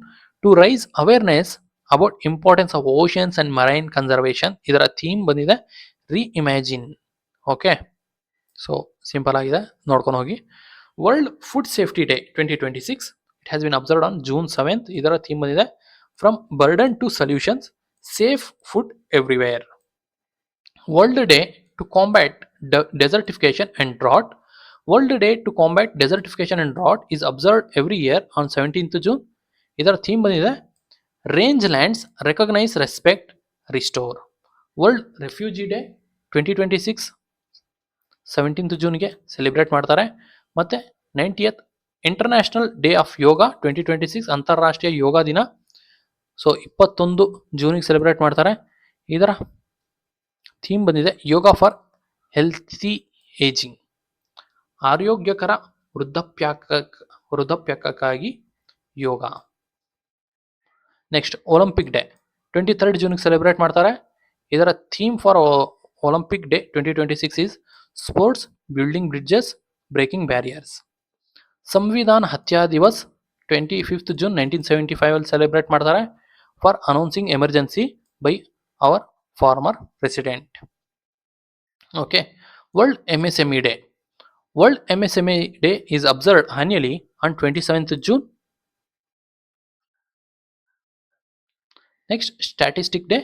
to raise awareness about importance of oceans and marine conservation. ಇದರ theme ಬಂದಿದೆ reimagine. Okay, so simple ಆಗಿದೆ, ನೋಡ್ಕೊಂಡು ಹೋಗಿ. World food safety day 2026. It has been observed on June 7th. ಇದರ theme ಬಂದಿದೆ from burden to solutions, safe food everywhere. World day to combat desertification and drought. World Day to combat desertification and drought is observed every year on 17th June. ಇದರ theme ಬಂದಿದೆ rangelands recognise respect restore. World refugee day 2026 17th Juneಗೆ celebrate ಮಾಡ್ತಾರೆ. ಮತ್ತು 90th international day of ಯೋಗ 2026 ಅಂತಾರಾಷ್ಟ್ರೀಯ ಯೋಗ ದಿನ. So 21 ಜೂನಿಗೆ celebrate ಮಾಡ್ತಾರೆ. ಇದರ theme ಬಂದಿದೆ ಯೋಗ ಫಾರ್ ಹೆಲ್ತಿ ಏಜಿಂಗ್, ಆರೋಗ್ಯಕರ ವೃದ್ಧಾಪ್ಯಕ್ಕಾಗಿ ಯೋಗ. ನೆಕ್ಸ್ಟ್ ಒಲಿಂಪಿಕ್ ಡೇ 23 ಜೂನ್ಗೆ ಸೆಲೆಬ್ರೇಟ್ ಮಾಡ್ತಾರೆ. ಇದರ theme for Olympic day 2026 is sports, building bridges, breaking barriers. ಸಂವಿಧಾನ ಹತ್ಯಾ ದಿವಸ್ 25 ಜೂನ್ 1975 ಅಲ್ಲಿ ಸೆಲೆಬ್ರೇಟ್ ಮಾಡ್ತಾರೆ for announcing emergency by our farmer president. Okay. World MSME day. World MSME Day is observed annually on 27th June. Next, Statistic Day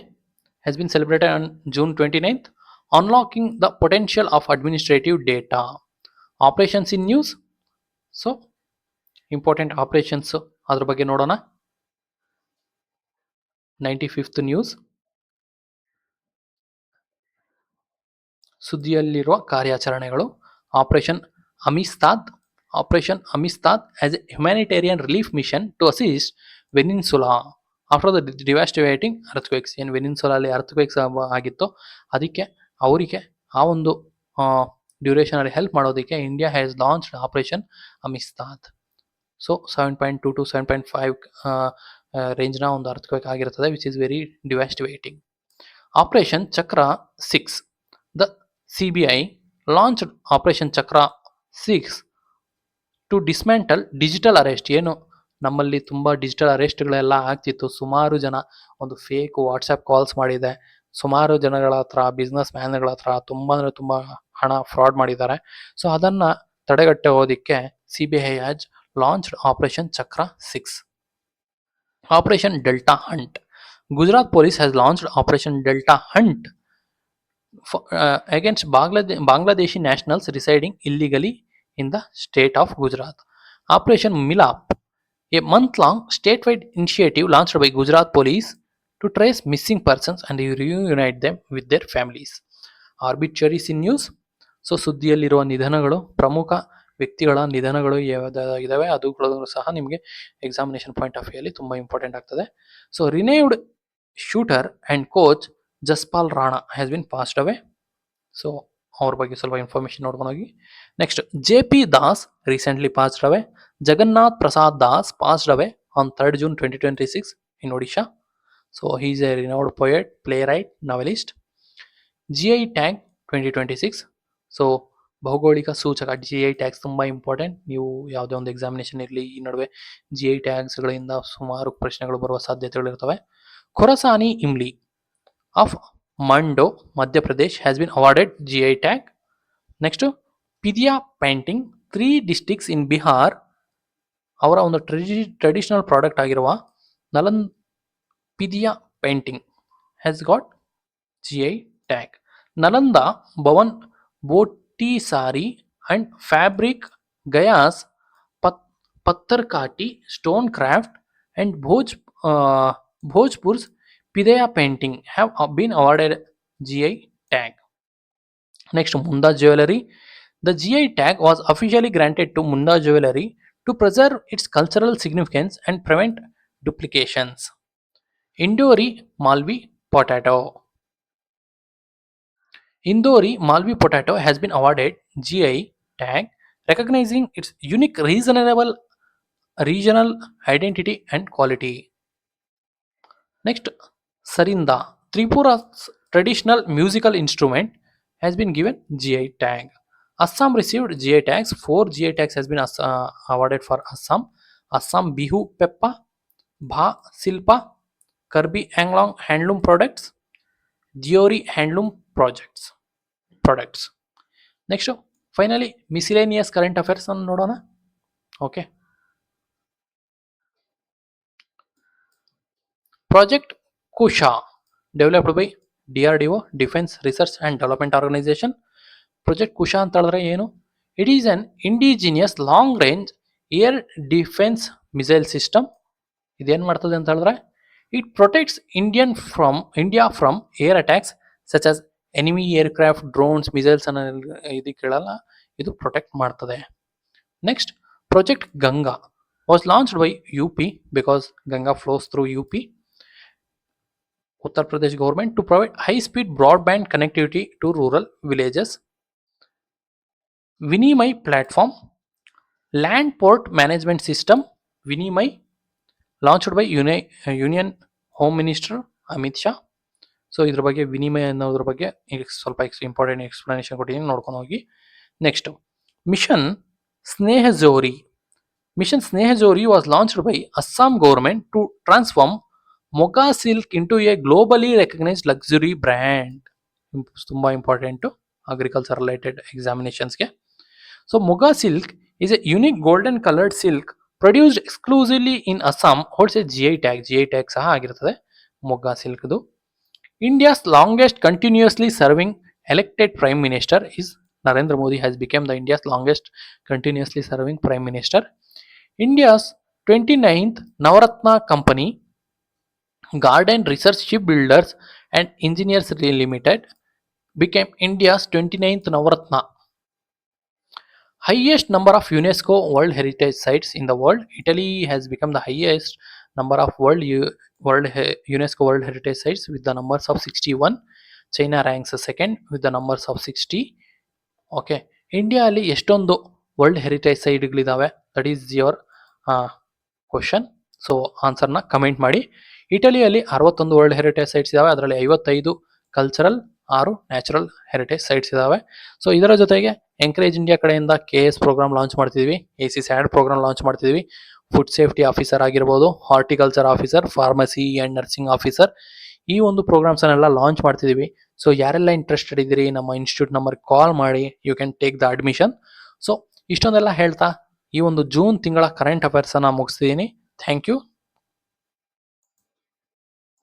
has been celebrated on June 29th. Unlocking the potential of administrative data. Operations in news. So, important operations ಅದರ ಬಗ್ಗೆ ನೋಡೋಣ. 95th news. ಸುದ್ದಿಯಲ್ಲಿರುವ ಕಾರ್ಯಾಚರಣೆಗಳು. Operation Amistad. Operation Amistad as a humanitarian relief mission to assist Venezuela after the devastating earthquakes. ಏನು ವೆನಿನ್ಸುಲಾಲಿ ಅರ್ಥಕ್ವೇಕ್ಸ್ ಆಗಿತ್ತು, ಅದಕ್ಕೆ ಅವರಿಗೆ ಆ ಒಂದು ಡ್ಯೂರೇಷನಲ್ಲಿ ಹೆಲ್ಪ್ ಮಾಡೋದಕ್ಕೆ India has launched operation Amistad. So 7.2 to 7.5 ರೇಂಜ್ನ ಒಂದು ಅರ್ಥಕ್ವೇಕ್ ಆಗಿರ್ತದೆ, which is very devastating. Operation Chakra 6. The CBI launched operation Chakra 6 to dismantle digital arrest. ಏನು ನಮ್ಮಲ್ಲಿ ತುಂಬ ಡಿಜಿಟಲ್ ಅರೆಸ್ಟ್ಗಳೆಲ್ಲ ಆಗ್ತಿತ್ತು, ಸುಮಾರು ಜನ ಒಂದು ಫೇಕ್ ವಾಟ್ಸಪ್ ಕಾಲ್ಸ್ ಮಾಡಿದೆ, ಸುಮಾರು ಜನಗಳ ಹತ್ರ, ಬಿಸ್ನೆಸ್ ಮ್ಯಾನ್ಗಳ ಹತ್ರ ತುಂಬ ಅಂದರೆ ತುಂಬ ಹಣ ಫ್ರಾಡ್ ಮಾಡಿದ್ದಾರೆ. ಸೊ ಅದನ್ನು ತಡೆಗಟ್ಟೋದಕ್ಕೆ CBI has launched operation Chakra 6. Operation delta Hunt. Gujarat police has launched operation delta Hunt against Bangladeshi nationals residing illegally in the state of Gujarat. Operation Milap, a month-long statewide initiative launched by Gujarat Police to trace missing persons and reunite them with their families. Obituaries in news. So ಸುದ್ದಿಯಲ್ಲಿರುವ ನಿಧನಗಳು, ಪ್ರಮುಖ ವ್ಯಕ್ತಿಗಳ ನಿಧನಗಳು ಇದಾವೆ, ಅದುಗಳು ಸಹ ನಿಮಗೆ examination point of ವ್ಯೂಯಲ್ಲಿ ತುಂಬ important ಆಗ್ತದೆ. So renowned shooter and coach Jaspal Rana has been passed away. So ಅವ್ರ ಬಗ್ಗೆ ಸ್ವಲ್ಪ ಇನ್ಫಾರ್ಮೇಶನ್ ನೋಡ್ಕೊಂಡು ಹೋಗಿ. Next JP Das recently passed away. Jagannath Prasad Das passed away on 3rd June 2026 in Odisha. So he is a renowned poet, playwright, novelist. GI tag 2026. So ಭೌಗೋಳಿಕ ಸೂಚಕ GI tags ತುಂಬ important. ನೀವು ಯಾವುದೇ ಒಂದು ಎಕ್ಸಾಮಿನೇಷನ್ ಇರಲಿ, ಈ ನಡುವೆ GI ಟ್ಯಾಗ್ಸ್ಗಳಿಂದ ಸುಮಾರು ಪ್ರಶ್ನೆಗಳು ಬರುವ ಸಾಧ್ಯತೆಗಳಿರ್ತವೆ. ಖೊರಸಾನಿ Imli of ಮಂಡೋ, Madhya Pradesh has been awarded GI tag. Next ಪಿದಿಯಾ painting, 3 districts ಇನ್ ಬಿಹಾರ್, ಅವರ ಒಂದು ಟ್ರೆಡಿಷನಲ್ ಪ್ರಾಡಕ್ಟ್ ಆಗಿರುವ Nalanda ಪಿದಿಯಾ painting has got GI tag. Nalanda Bhavan ಬೋಟಿಸಾರಿ and fabric, ಗಯಾಸ್ ಪತ್ತರ್ಕಾಟಿ stone craft and ಭೋಜ್ಪುರ್ಸ್ Pidaya painting have been awarded GI tag. Next, Munda Jewelry. The GI tag was officially granted to Munda Jewelry to preserve its cultural significance and prevent duplications. Indori Malvi Potato. Indori Malvi Potato has been awarded GI tag, recognizing its unique regional identity and quality. Next, Sarinda, Tripura's traditional musical instrument, has been given GI tag. Assam received GI tags. 4 GI tags has been awarded for Assam. Assam Bihu Peppa, Bha Silpa, Karbi Anglong Handloom Products, Diori Handloom products. Next, finally, miscellaneous current affairs on nodona. Okay. Project Kusha, developed by DRDO, Defense Research and Development Organization. Project Kusha ಅಂತ ಹೇಳಿದ್ರೆ ಏನು? It is an indigenous long range air defense missile system. ಇದೇನು ಮಾಡ್ತದೆ ಅಂತ ಹೇಳಿದ್ರೆ, it protects India from air attacks such as enemy aircraft, drones, missiles ಅನ್ನ ಇದು ಕೇಳಲ್ಲ, ಇದು ಪ್ರೊಟೆಕ್ಟ್ ಮಾಡ್ತದೆ. Next Project Ganga was launched by UP because Ganga flows through UP, Uttar Pradesh government, to provide high-speed broadband connectivity to rural villages. Vinimay platform, land port management system, Vinimay, launched by Union Home Minister Amit Shah. So ಇದ್ರ ಬಗ್ಗೆ ವಿನಿಮಯ ಅನ್ನೋದ್ರ ಬಗ್ಗೆ ಸ್ವಲ್ಪ important explanation ಕೊಟ್ಟಿದ್ದೀನಿ, ನೋಡ್ಕೊಂಡು ಹೋಗಿ. Next, mission Snehajori. Mission Snehajori was launched by Assam government to transform Muga silk into a globally recognised luxury brand. ತುಂಬ ಇಂಪಾರ್ಟೆಂಟು ಅಗ್ರಿಕಲ್ಚರ್ ರಿಲೇಟೆಡ್ ಎಕ್ಸಾಮಿನೇಷನ್ಸ್ಗೆ. So Muga silk is a unique golden coloured silk produced exclusively in Assam, holds a GI tag ಸಹ ಆಗಿರ್ತದೆ ಮೊಗ್ಗಾ ಸಿಲ್ಕ್ದು. India's longest continuously serving elected Prime Minister is Narendra Modi has become the India's longest continuously serving Prime Minister. India's 29th Navaratna Company, Garden Research Shipbuilders and Engineers Limited, became India's 29th Navaratna. Highest number of UNESCO World Heritage Sites in the world. Italy has become the highest number of UNESCO World Heritage Sites with the numbers of 61. China ranks second with the numbers of 60. Okay, India ಅಲ್ಲಿ ಎಷ್ಟೊಂದು world heritage ಸೈಟ್ಗಳಿದ್ದಾವೆ? That is your question. So ಆನ್ಸರ್ನ comment ಮಾಡಿ. ಇಟಲಿಯಲ್ಲಿ 61 world heritage sites ಇದಾವೆ, ಅದರಲ್ಲಿ 55 cultural, 6 natural heritage sites ಇದಾವೆ. So ಇದರ ಜೊತೆಗೆ ಎಂಕರೇಜ್ ಇಂಡಿಯಾ ಕಡೆಯಿಂದ KS ಪ್ರೋಗ್ರಾಮ್ ಲಾಂಚ್ ಮಾಡ್ತಿದ್ವಿ, AC SAD ಪ್ರೋಗ್ರಾಮ್ ಲಾಂಚ್ ಮಾಡ್ತಿದ್ವಿ. ಫುಡ್ ಸೇಫ್ಟಿ ಆಫೀಸರ್ ಆಗಿರ್ಬೋದು, horticulture officer, pharmacy and nursing officer, ಈ ಒಂದು ಪ್ರೋಗ್ರಾಮ್ಸನ್ನೆಲ್ಲ ಲಾಂಚ್ ಮಾಡ್ತಿದ್ದೀವಿ. ಸೊ ಯಾರೆಲ್ಲ ಇಂಟ್ರೆಸ್ಟೆಡ್ ಇದ್ದೀರಿ, ನಮ್ಮ ಇನ್ಸ್ಟಿಟ್ಯೂಟ್ ನಂಬರ್ಗೆ ಕಾಲ್ ಮಾಡಿ, you can take the admission. So ಇಷ್ಟೊಂದೆಲ್ಲ ಹೇಳ್ತಾ ಈ ಒಂದು ಜೂನ್ ತಿಂಗಳ ಕರೆಂಟ್ ಅಫೇರ್ಸನ್ನು ಮುಗಿಸ್ತಿದ್ದೀನಿ. Thank you.